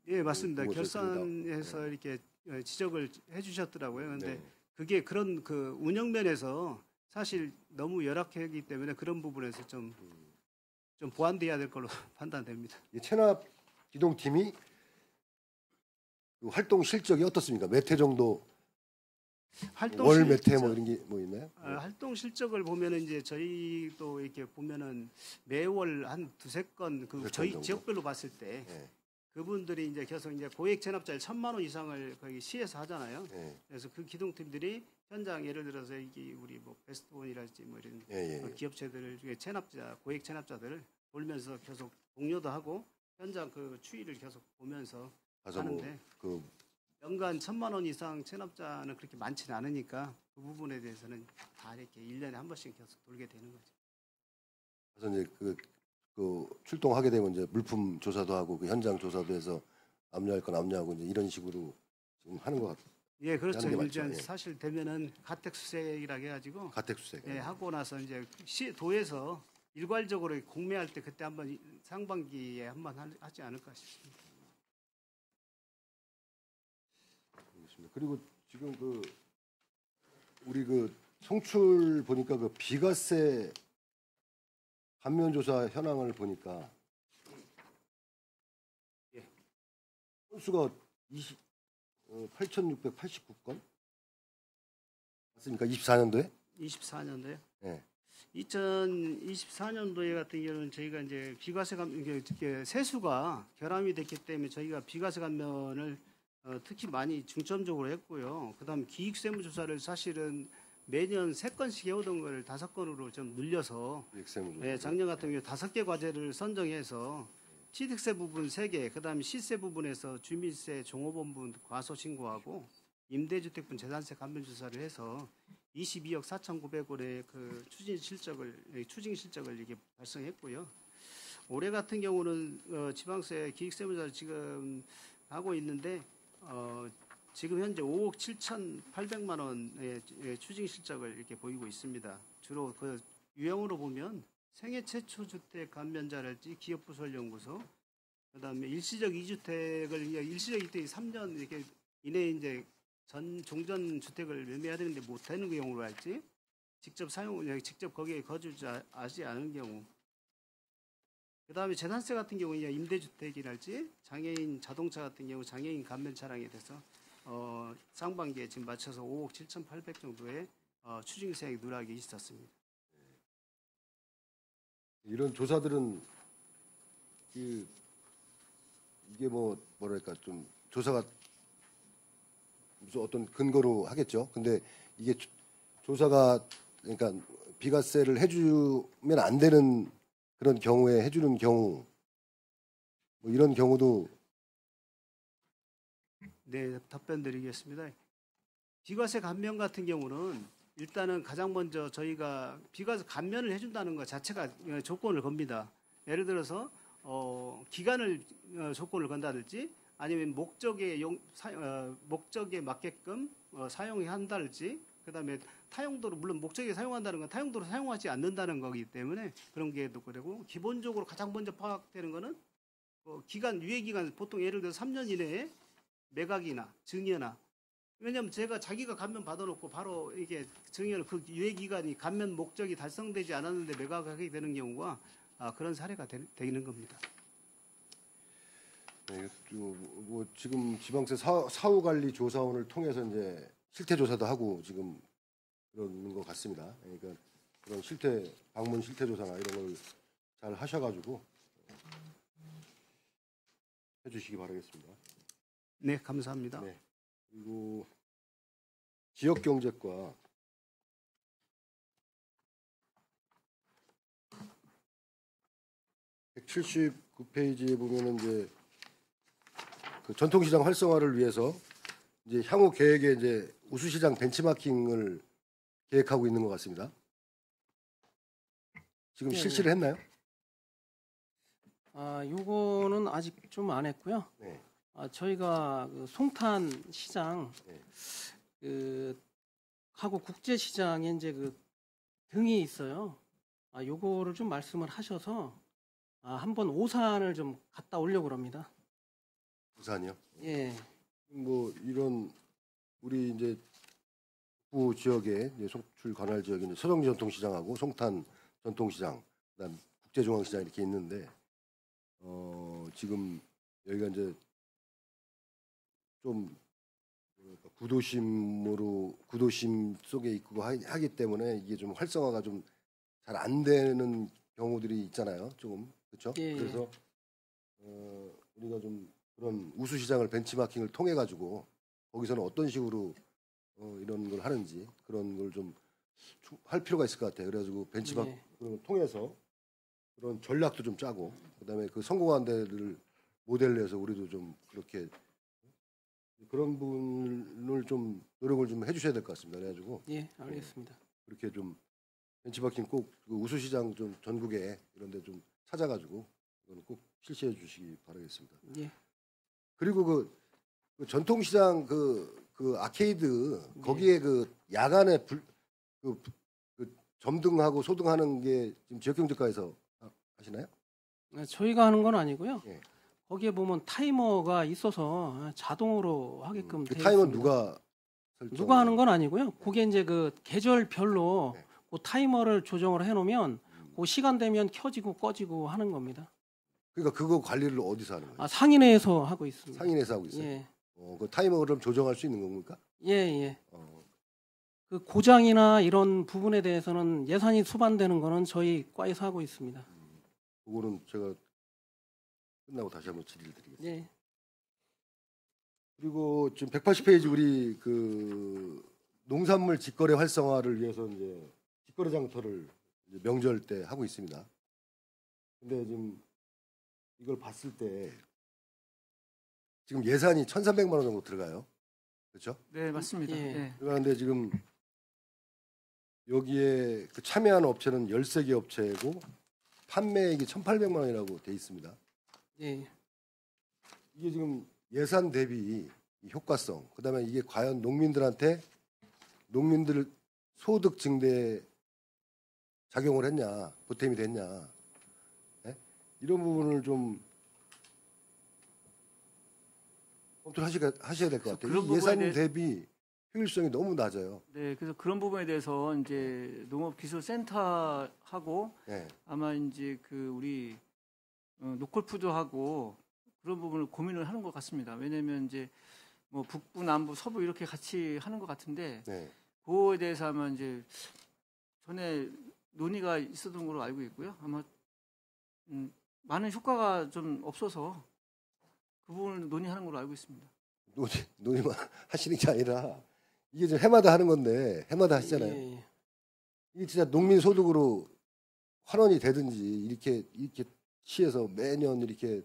예, 맞습니다. 그거 결산에서 이렇게 지적을 해주셨더라고요. 그런데 네. 그게 그런 그 운영면에서 사실 너무 열악하기 때문에 그런 부분에서 좀 보완돼야 될 걸로 판단됩니다. 이 체납 기동팀이 그 활동 실적이 어떻습니까? 몇 회 정도 월 몇 회 뭐 이런 게 뭐 있나요? 활동 실적을 보면은 이제 저희도 이렇게 보면은 매월 한 두세 건 그 저희 정도. 지역별로 봤을 때 네. 그분들이 이제 계속 이제 고액 체납자를 1,000만 원 이상을 거기 시에서 하잖아요. 예. 그래서 그 기동팀들이 현장 예를 들어서 이게 우리 뭐 베스트본이랄지 뭐 이런 예. 기업체들 중에 체납자 고액 체납자들을 보면서 계속 공유도 하고 현장 그 추이를 계속 보면서 가서 하는데 뭐그 연간 1,000만 원 이상 체납자는 그렇게 많지는 않으니까 그 부분에 대해서는 다 이렇게 1년에 한 번씩 계속 돌게 되는 거죠. 그래서 이제 그 출동하게 되면 이제 물품 조사도 하고 그 현장 조사도 해서 압류할 건 압류하고 이제 이런 식으로 지금 하는 것 같아요. 예, 그렇죠. 하는 게 맞죠. 이제 예. 사실 되면은 가택수색이라고 해가지고 가택수색. 예, 하고 나서 이제 도에서 일괄적으로 공매할 때 그때 한번 상반기에 한번 하지 않을까 싶습니다. 알겠습니다. 그리고 지금 그 우리 그 송출 보니까 그 비과세 감면 조사 현황을 보니까 예. 건수가 8,689건 맞습니까? 24년도에? 24년도요? 네. 2024년도에 같은 경우는 저희가 이제 비과세 이게 세수가 결함이 됐기 때문에 저희가 비과세 감면을 특히 많이 중점적으로 했고요. 그다음 기익세무조사를 사실은 매년 3건씩 해오던 걸 5건으로 좀 늘려서 기획세무조사. 작년 같은 경우 5개 과제를 선정해서 취득세 부분 3개, 그다음 시세 부분에서 주민세 종업원분 과소 신고하고 임대주택분 재산세 감면 조사를 해서 22억 4,900원의 그 추징 실적을 이게 발생했고요. 올해 같은 경우는 지방세 기익세무자를 지금 하고 있는데 지금 현재 5억 7,800만 원의 추징 실적을 이렇게 보이고 있습니다. 주로 그 유형으로 보면 생애 최초 주택 감면자랄지 기업부설연구소, 그다음에 일시적 2주택이 3년 이렇게 이내에 이제 종전 주택을 매매해야 되는데 못 되는 경우로 할지, 직접 거기에 거주하지 않은 경우, 그다음에 재산세 같은 경우는 임대주택이랄지 장애인 자동차 같은 경우 장애인 감면 차량에 대해서 상반기에 지금 맞춰서 5억 7,800 정도의 추징세 누락이 있었습니다. 이런 조사들은 이게 뭐랄까 좀 조사가 무슨 어떤 근거로 하겠죠. 근데 이게 조사가 그러니까 비과세를 해주면 안 되는 그런 경우에 해주는 경우 뭐 이런 경우도 네, 답변 드리겠습니다. 비과세 감면 같은 경우는 일단은 가장 먼저 저희가 비과세 감면을 해준다는 것 자체가 조건을 겁니다. 예를 들어서 기간을 조건을 건다든지 아니면 목적에 맞게끔 사용한다든지, 그다음에 타용도로, 물론 목적에 사용한다는 건 타용도로 사용하지 않는다는 거기 때문에 그런 게도 그러고, 기본적으로 가장 먼저 파악되는 거는 유예 기간, 보통 예를 들어 3년 이내에 매각이나 증여나, 왜냐하면 자기가 감면 받아놓고 바로 이게 증여를 그 유예 기간이 감면 목적이 달성되지 않았는데 매각하게 되는 경우가 그런 사례가 되는 겁니다. 네, 뭐 지금 지방세 사후관리 조사원을 통해서 이제 실태 조사도 하고 지금 그러는 것 같습니다. 그러니까 그런 방문 실태 조사나 이런 걸 잘 하셔가지고 해주시기 바라겠습니다. 네, 감사합니다. 네. 그리고 지역경제과 179페이지에 보면은 이제 그 전통시장 활성화를 위해서 이제 향후 계획에 이제 우수시장 벤치마킹을 계획하고 있는 것 같습니다. 지금 네, 실시를 했나요? 요거는 아직 좀 안 했고요. 네. 저희가 그 송탄 시장 네. 하고 국제 시장에 이제 그 등이 있어요. 요거를 좀 말씀을 하셔서 한번 오산을 좀 갔다 오려고 합니다. 부산이요? 예. 뭐 이런 우리 이제 북부 지역에 이제 송출 관할 지역에 이제 서정리 전통시장하고 송탄 전통시장, 그다음 국제중앙시장 이렇게 있는데 지금 여기가 이제 좀 뭐랄까 구도심 속에 있고 하기 때문에 이게 좀 활성화가 좀 잘 안 되는 경우들이 있잖아요. 조금 그렇죠? 예, 예. 그래서 우리가 좀 그런 우수시장을 벤치마킹을 통해 가지고 거기서는 어떤 식으로 이런 걸 하는지 그런 걸 좀 할 필요가 있을 것 같아요. 그래가지고 벤치마킹을 통해서 그런 전략도 좀 짜고, 그다음에 그 성공한 데를 모델로 해서 우리도 좀 그렇게 그런 부분을 좀 노력을 좀 해주셔야 될 것 같습니다. 그래가지고 예, 알겠습니다. 그렇게 좀 벤치마킹 꼭그 우수시장 좀 전국에 이런 데 좀 찾아가지고 이건 꼭 실시해 주시기 바라겠습니다. 예. 그리고 그 전통시장 그 아케이드 거기에 그 야간에 그 점등하고 소등하는 게 지금 지역경제과에서 하시나요? 저희가 하는 건 아니고요. 예. 거기에 보면 타이머가 있어서 자동으로 하게끔 그 돼 타임은 있습니다. 누가 하는 건 아니고요. 그게 이제 그 계절별로 네. 그 타이머를 조정을 해놓으면 그 시간 되면 켜지고 꺼지고 하는 겁니다. 그러니까 그거 관리를 어디서 하는 거예요? 상인회에서 하고 있습니다. 상인회에서 하고 있어요. 예, 그 타이머를 좀 조정할 수 있는 겁니까? 예, 예. 어, 그 고장이나 이런 부분에 대해서는 예산이 수반되는 거는 저희 과에서 하고 있습니다. 그거는 제가 끝나고 다시 한번 질의를 드리겠습니다. 예. 그리고 지금 180페이지 우리 그 농산물 직거래 활성화를 위해서 이제 직거래 장터를 이제 명절 때 하고 있습니다. 근데 지금 이걸 봤을 때 지금 예산이 1,300만 원 정도 들어가요. 그렇죠? 네, 맞습니다. 예. 예. 그런데 지금 여기에 그 참여하는 업체는 13개 업체고 판매액이 1,800만 원이라고 돼 있습니다. 예. 이게 지금 예산 대비 이 효과성, 그다음에 이게 과연 농민들 소득 증대에 작용을 했냐, 보탬이 됐냐, 예? 이런 부분을 좀 검토를 하셔야 될 것 같아요. 그런 이 예산 부분에 대비 효율성이 너무 낮아요. 네, 그래서 그런 부분에 대해서 이제 농업기술센터하고 예. 아마 이제 그 우리 노컬푸드하고 그런 부분을 고민을 하는 것 같습니다. 왜냐하면 이제 뭐 북부, 남부, 서부 이렇게 같이 하는 것 같은데 네. 그거에 대해서 아마 이제 전에 논의가 있었던 걸로 알고 있고요. 아마 많은 효과가 좀 없어서 그 부분을 논의하는 걸로 알고 있습니다. 논의만 하시는 게 아니라 이게 지금 해마다 하는 건데 해마다 하시잖아요. 예. 이게 진짜 농민 소득으로 환원이 되든지 이렇게 시에서 매년 이렇게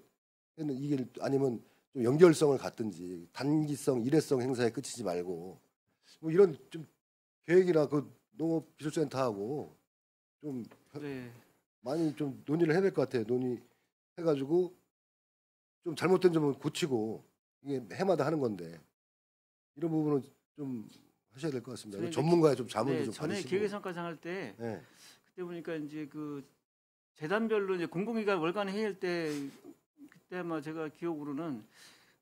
하는 이게 아니면 좀 연결성을 갖든지 단기성, 일회성 행사에 그치지 말고 뭐 이런 좀 계획이나 그 농업기술센터하고 좀 네. 많이 좀 논의를 해야 될 것 같아요. 논의해가지고 좀 잘못된 점은 고치고 이게 해마다 하는 건데 이런 부분은 좀 하셔야 될 것 같습니다. 저희 전문가의 좀 자문도 네, 좀 전에 받으시고. 기획예산과장 할 때 네. 그때 보니까 이제 그 재단별로 이제 공공기관 월간 회의할 때 그때 아마 제가 기억으로는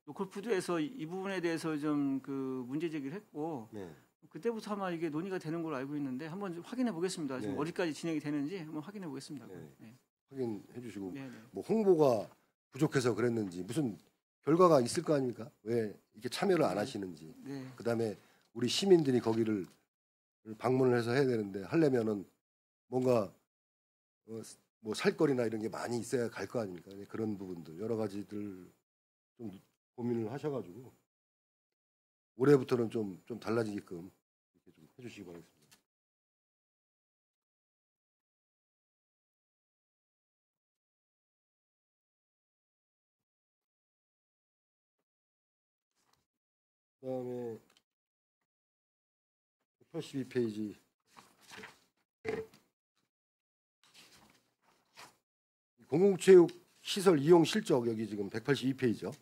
노컬푸드에서 이 부분에 대해서 좀 그 문제 제기를 했고 네. 그때부터 아마 이게 논의가 되는 걸로 알고 있는데 한번 좀 확인해 보겠습니다. 지금 네. 어디까지 진행이 되는지 한번 확인해 보겠습니다. 네. 네. 확인해 주시고 네, 네. 뭐 홍보가 부족해서 그랬는지 무슨 결과가 있을 거 아닙니까? 왜 이렇게 참여를 안 하시는지. 네. 그다음에 우리 시민들이 거기를 방문을 해서 해야 되는데 하려면은 뭔가 뭐 살거리나 이런 게 많이 있어야 갈 거 아닙니까? 그런 부분들 여러 가지들 좀 고민을 하셔가지고 올해부터는 좀 달라지게끔 이렇게 좀 해주시기 바라겠습니다. 그다음에 182페이지 공공체육 시설 이용 실적 여기 지금 182페이지죠.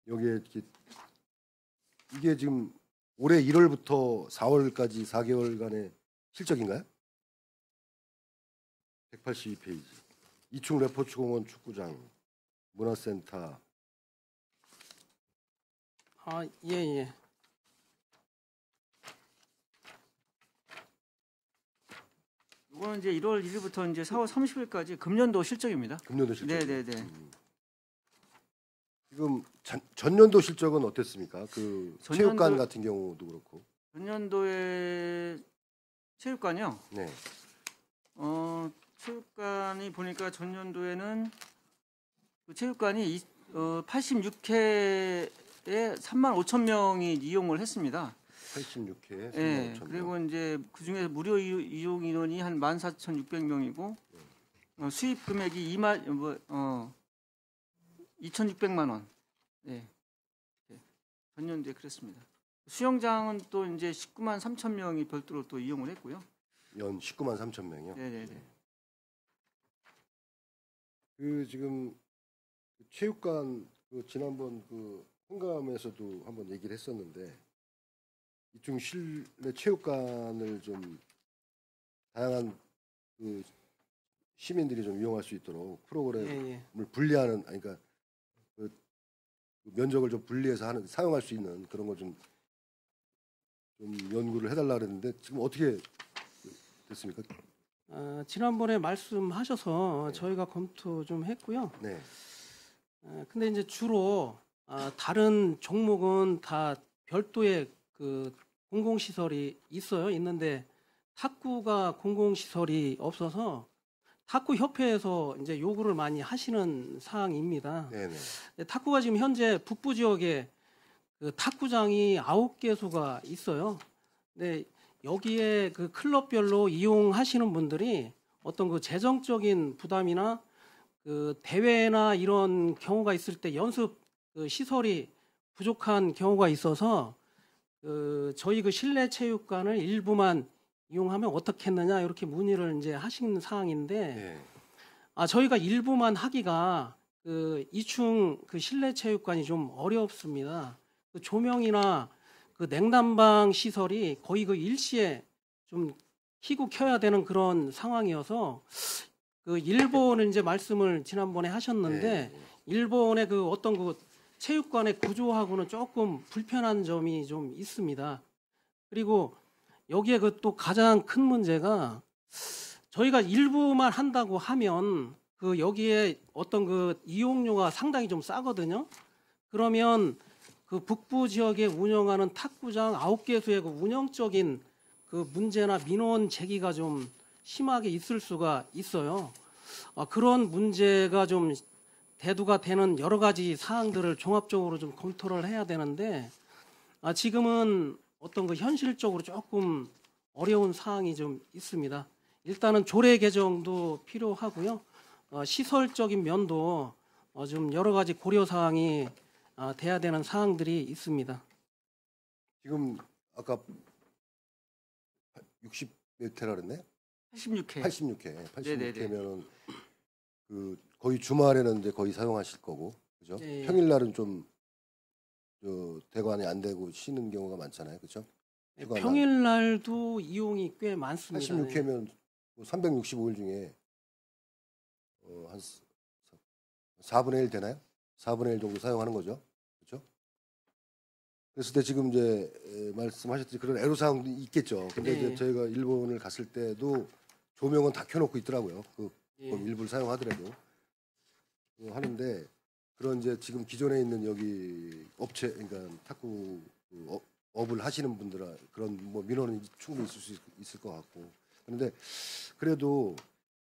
여기에 이게 지금 올해 1월부터 4월까지 4개월간의 실적인가요? 182페이지. 이충 레포츠공원 축구장, 문화센터. 아, 예, 예. 이거는 이제 1월 1일부터 이제 4월 30일까지 금년도 실적입니다. 금년도 실적. 네, 네, 네. 지금 전년도 실적은 어땠습니까? 그 체육관 같은 경우도 그렇고. 전년도에 체육관이요. 네. 체육관이 보니까 전년도에는 그 체육관이 86회에 3만 5천 명이 이용을 했습니다. 86회. 네, 그리고 이제 그 중에 무료 이용 인원이 한 14,600명이고 수입 금액이 2,600만 원. 네. 전년도에 그랬습니다. 수영장은 또 이제 19만 3천 명이 별도로 또 이용을 했고요. 연 19만 3천 명이요. 네, 네, 네. 그 지금 체육관 그 지난번 그 홍감에서도 한번 얘기를 했었는데 이중 실내 체육관을 좀 다양한 그 시민들이 좀 이용할 수 있도록 프로그램을 예, 예. 분리하는 그러니까 그 면적을 좀 분리해서 사용할 수 있는 그런 걸 좀 연구를 해달라 그랬는데 지금 어떻게 됐습니까? 지난번에 말씀하셔서 네. 저희가 검토 좀 했고요. 네. 근데 이제 주로 다른 종목은 다 별도의 그 공공시설이 있는데 탁구가 공공시설이 없어서 탁구 협회에서 이제 요구를 많이 하시는 사항입니다. 네네. 탁구가 지금 현재 북부 지역에 그 탁구장이 9개소가 있어요. 근데 여기에 그 클럽별로 이용하시는 분들이 어떤 그 재정적인 부담이나 그 대회나 이런 경우가 있을 때 연습 그 시설이 부족한 경우가 있어서 그 저희 그 실내 체육관을 일부만 이용하면 어떻겠느냐 이렇게 문의를 이제 하신 사항인데 예. 저희가 일부만 하기가 그 2층 그 실내 체육관이 좀 어렵습니다. 그 조명이나 그 냉난방 시설이 거의 그 일시에 좀 켜고 켜야 되는 그런 상황이어서 그 일본을 이제 말씀을 지난번에 하셨는데 예. 일본의 그 어떤 그 체육관의 구조하고는 조금 불편한 점이 좀 있습니다. 그리고 여기에 그 또 가장 큰 문제가 저희가 일부만 한다고 하면 그 여기에 어떤 그 이용료가 상당히 좀 싸거든요. 그러면 그 북부 지역에 운영하는 탁구장 9개소의 그 운영적인 그 문제나 민원 제기가 좀 심하게 있을 수가 있어요. 그런 문제가 좀 대두가 되는 여러 가지 사항들을 종합적으로 좀 검토를 해야 되는데 지금은 어떤 그 현실적으로 조금 어려운 사항이 좀 있습니다. 일단은 조례 개정도 필요하고요. 시설적인 면도 좀 여러 가지 고려 사항이 돼야 되는 사항들이 있습니다. 지금 아까 60회라 그랬네? 86회. 86회. 네네네. 86회면은 그 거의 주말에는 이제 거의 사용하실 거고, 그죠? 네. 평일날은 좀 대관이 안 되고 쉬는 경우가 많잖아요, 그죠? 평일날도 이용이 꽤 많습니다. 86회면 365일 중에 한 4분의 1 되나요? 4분의 1 정도 사용하는 거죠, 그렇죠? 그랬을 때 지금 이제 말씀하셨듯이 그런 애로사항도 있겠죠. 근데 네. 이제 저희가 일본을 갔을 때도 조명은 다 켜놓고 있더라고요. 예. 거기 일부를 사용하더라도 하는데 그런 이제 지금 기존에 있는 여기 업체, 그러니까 탁구 업을 하시는 분들은 그런 뭐 민원은 충분히 있을 것 같고, 그런데 그래도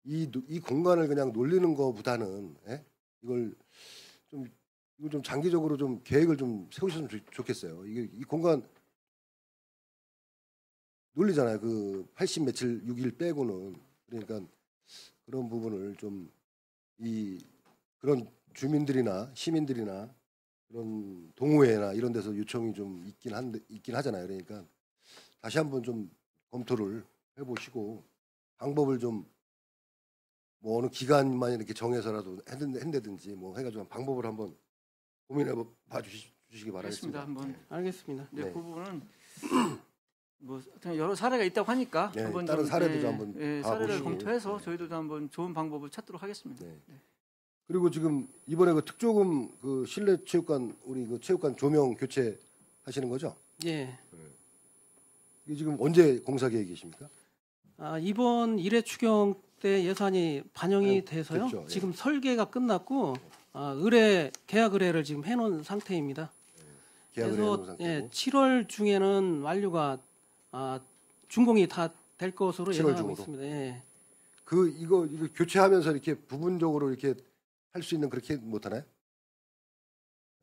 이 공간을 그냥 놀리는 것보다는 이걸 좀 장기적으로 좀 계획을 좀 세우셨으면 좋겠어요. 이 공간 놀리잖아요. 그 80 며칠 6일 빼고는. 그러니까 그런 부분을 좀 그런 주민들이나 시민들이나 그런 동호회나 이런 데서 요청이 좀 있긴 하잖아요. 그러니까 다시 한번 좀 검토를 해보시고 방법을 좀 뭐 어느 기간만 이렇게 정해서라도 한다든지 뭐 해가지고 방법을 한번 고민해 봐주시기 바라겠습니다. 알겠습니다. 한번. 알겠습니다. 네, 네. 그 부분은 뭐 하여튼 여러 사례가 있다고 하니까 네, 한번 다른 좀, 사례도 좀 한번 사례를 봐보시고. 검토해서 네. 저희도 한번 좋은 방법을 찾도록 하겠습니다. 네. 그리고 지금 이번에 그 특조금 그 실내 체육관 우리 그 체육관 조명 교체 하시는 거죠? 예. 이게 지금 언제 공사 계획이십니까? 이번 1회 추경 때 예산이 반영이 네, 돼서요. 됐죠. 예. 지금 설계가 끝났고 계약 의뢰를 지금 해놓은 상태입니다. 계약을 그래서 해놓은 상태고 7월 중에는 완료가 준공이 다 될 것으로 7월 예상하고 중으로? 있습니다. 예. 이거 교체하면서 이렇게 부분적으로 이렇게 할 수 있는 그렇게 못 하나요?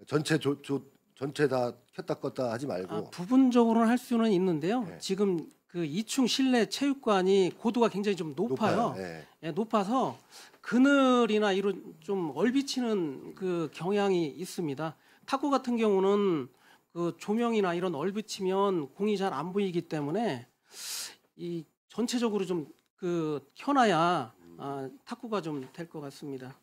전체 전체 다 켰다 껐다 하지 말고 부분적으로는 할 수는 있는데요. 네. 지금 그 2층 실내 체육관이 고도가 굉장히 좀 높아요. 예. 예, 높아서 그늘이나 이런 좀 얼비치는 그 경향이 있습니다. 탁구 같은 경우는 그 조명이나 이런 얼비치면 공이 잘 안 보이기 때문에 이 전체적으로 좀 그 켜놔야 탁구가 좀 될 것 같습니다.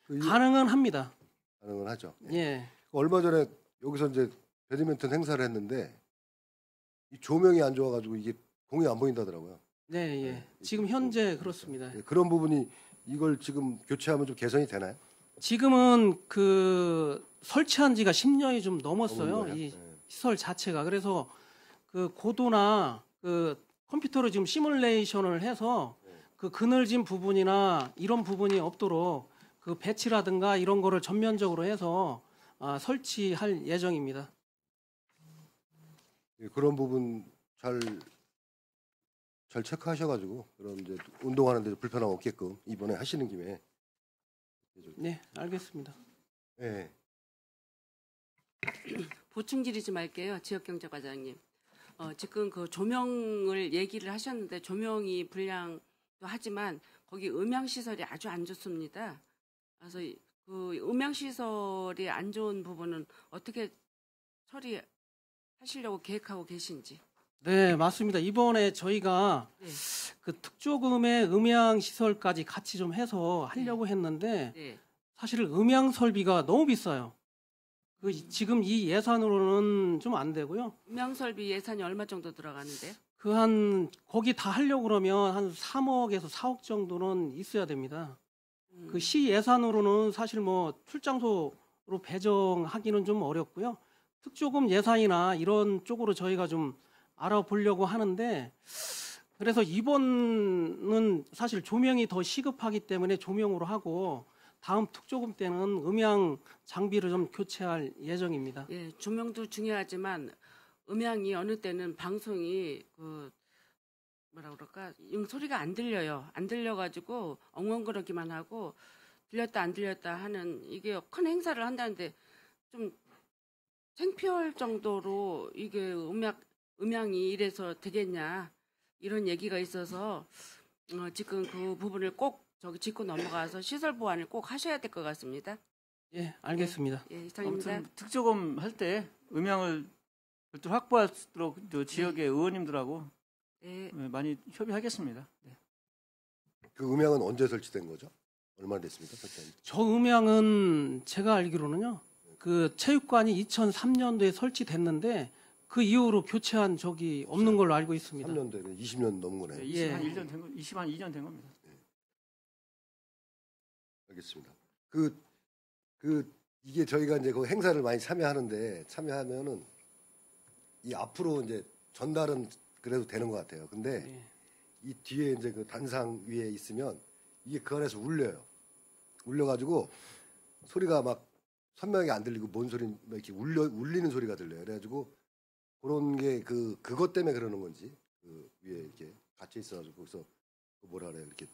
가능은 합니다. 가능은 하죠. 예. 얼마 전에 여기서 이제 배드민턴 행사를 했는데 이 조명이 안 좋아가지고 이게 공이 안 보인다더라고요. 네, 예. 지금 현재 그렇습니다. 예, 그런 부분이 이걸 지금 교체하면 좀 개선이 되나요? 지금은 그 설치한 지가 10년이 좀 넘었어요. 넘은 거예요? 이 예. 시설 자체가. 그래서 그 고도나 그 컴퓨터로 지금 시뮬레이션을 해서 그 그늘진 부분이나 이런 부분이 없도록 그 배치라든가 이런 거를 전면적으로 해서 설치할 예정입니다. 예, 그런 부분 잘 체크하셔가지고 그런 이제 운동하는데 불편함 없게끔 이번에 하시는 김에 네, 알겠습니다. 예. 보충 질의 좀 할게요. 지역경제과장님. 지금 그 조명을 얘기를 하셨는데 조명이 불량도 하지만 거기 음향시설이 아주 안 좋습니다. 그래서 그 음향시설이 안 좋은 부분은 어떻게 처리하시려고 계획하고 계신지. 네, 맞습니다. 이번에 저희가 네. 그 특조금의 음향 시설까지 같이 좀 해서 하려고 했는데 네. 사실 음향 설비가 너무 비싸요. 지금 이 예산으로는 좀 안 되고요. 음향 설비 예산이 얼마 정도 들어가는데요? 거기 다 하려고 그러면 한 3억에서 4억 정도는 있어야 됩니다. 그 시 예산으로는 사실 뭐 출장소로 배정하기는 좀 어렵고요. 특조금 예산이나 이런 쪽으로 저희가 좀 알아보려고 하는데 그래서 이번은 사실 조명이 더 시급하기 때문에 조명으로 하고 다음 특조금 때는 음향 장비를 좀 교체할 예정입니다. 예, 조명도 중요하지만 음향이 어느 때는 방송이 그 뭐라 그럴까 소리가 안 들려요. 안 들려가지고 엉엉거리기만 하고 들렸다 안 들렸다 하는 이게 큰 행사를 한다는데 좀 창피할 정도로 이게 음향이 이래서 되겠냐 이런 얘기가 있어서 지금 그 부분을 꼭 저기 짚고 넘어가서 시설 보완을 꼭 하셔야 될 것 같습니다. 예, 알겠습니다. 예, 이상입니다. 아무튼 특조금 할 때 음향을 별도로 확보할 수 있도록 저 지역의 의원님들하고 네. 많이 협의하겠습니다. 네. 그 음향은 언제 설치된 거죠? 얼마나 됐습니까? 설치한 지? 저 음향은 제가 알기로는요. 그 체육관이 2003년도에 설치됐는데 그 이후로 교체한 적이 없는 걸로 알고 있습니다. 3년 돼, 20년 넘은 거네요. 21년 된 거, 22년 된 겁니다. 알겠습니다. 이게 저희가 이제 그 행사를 많이 참여하면은 이 앞으로 이제 전달은 그래도 되는 것 같아요. 근데 예. 이 뒤에 이제 그 단상 위에 있으면 이게 그 안에서 울려요. 울려가지고 소리가 막 선명하게 안 들리고 뭔 소리 막 이렇게 울리는 소리가 들려요. 그래가지고 그런 게 그것 때문에 그러는 건지 그 위에 이렇게 갇혀 있어가지고 거기서 그 뭐라 그래요 이렇게.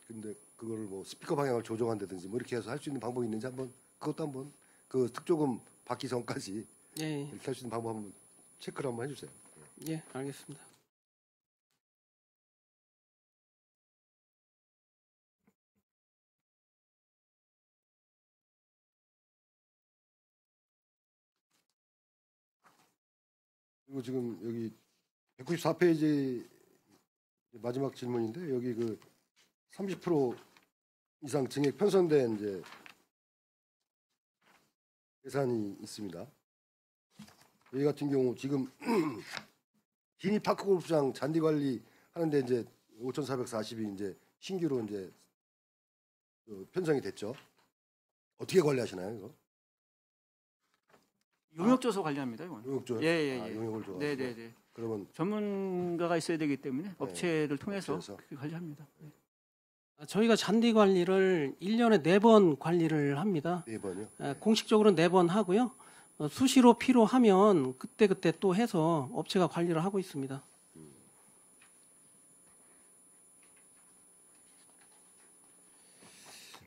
근데 그거를 뭐 스피커 방향을 조정한다든지 뭐 이렇게 해서 할 수 있는 방법이 있는지 그것도 한번 그 특조금 받기 전까지 예, 이렇게 할 수 있는 방법 한번 체크를 한번 해주세요. 예, 알겠습니다. 그리고 지금 여기 194페이지 마지막 질문인데 여기 그 30% 이상 증액 편성된 이제 예산이 있습니다. 여기 같은 경우 지금 기니 파크 골프장 잔디 관리 하는데 이제 5,440이 이제 신규로 이제 편성이 됐죠. 어떻게 관리하시나요, 이거? 용역조서 관리합니다. 이건. 용역조? 예. 용역을 줘. 네네네. 그러면 전문가가 있어야 되기 때문에 업체를 통해서 업체에서. 그렇게 관리합니다. 네. 저희가 잔디 관리를 1년에 4번 관리를 합니다. 네 번이요. 공식적으로 4번 하고요. 수시로 필요하면 그때그때 또 해서 업체가 관리를 하고 있습니다.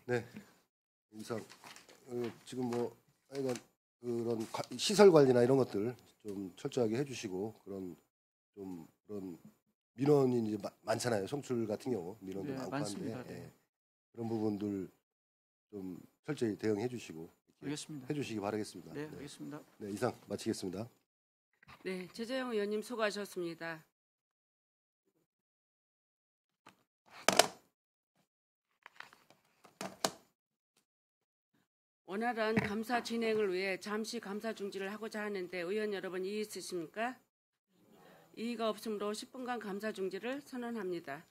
네. 이상 지금 뭐 하여간 그런 시설 관리나 이런 것들 좀 철저하게 해주시고 그런 민원이 이제 많잖아요. 송출 같은 경우 민원도 네, 많고 많습니다. 한데 네. 그런 부분들 좀 철저히 대응해주시고 알겠습니다. 해주시기 바라겠습니다. 네, 알겠습니다. 네, 이상 마치겠습니다. 네, 최재형 의원님 수고하셨습니다. 원활한 감사 진행을 위해 잠시 감사 중지를 하고자 하는데 의원 여러분 이의 있으십니까? 이의가 없으므로 10분간 감사 중지를 선언합니다.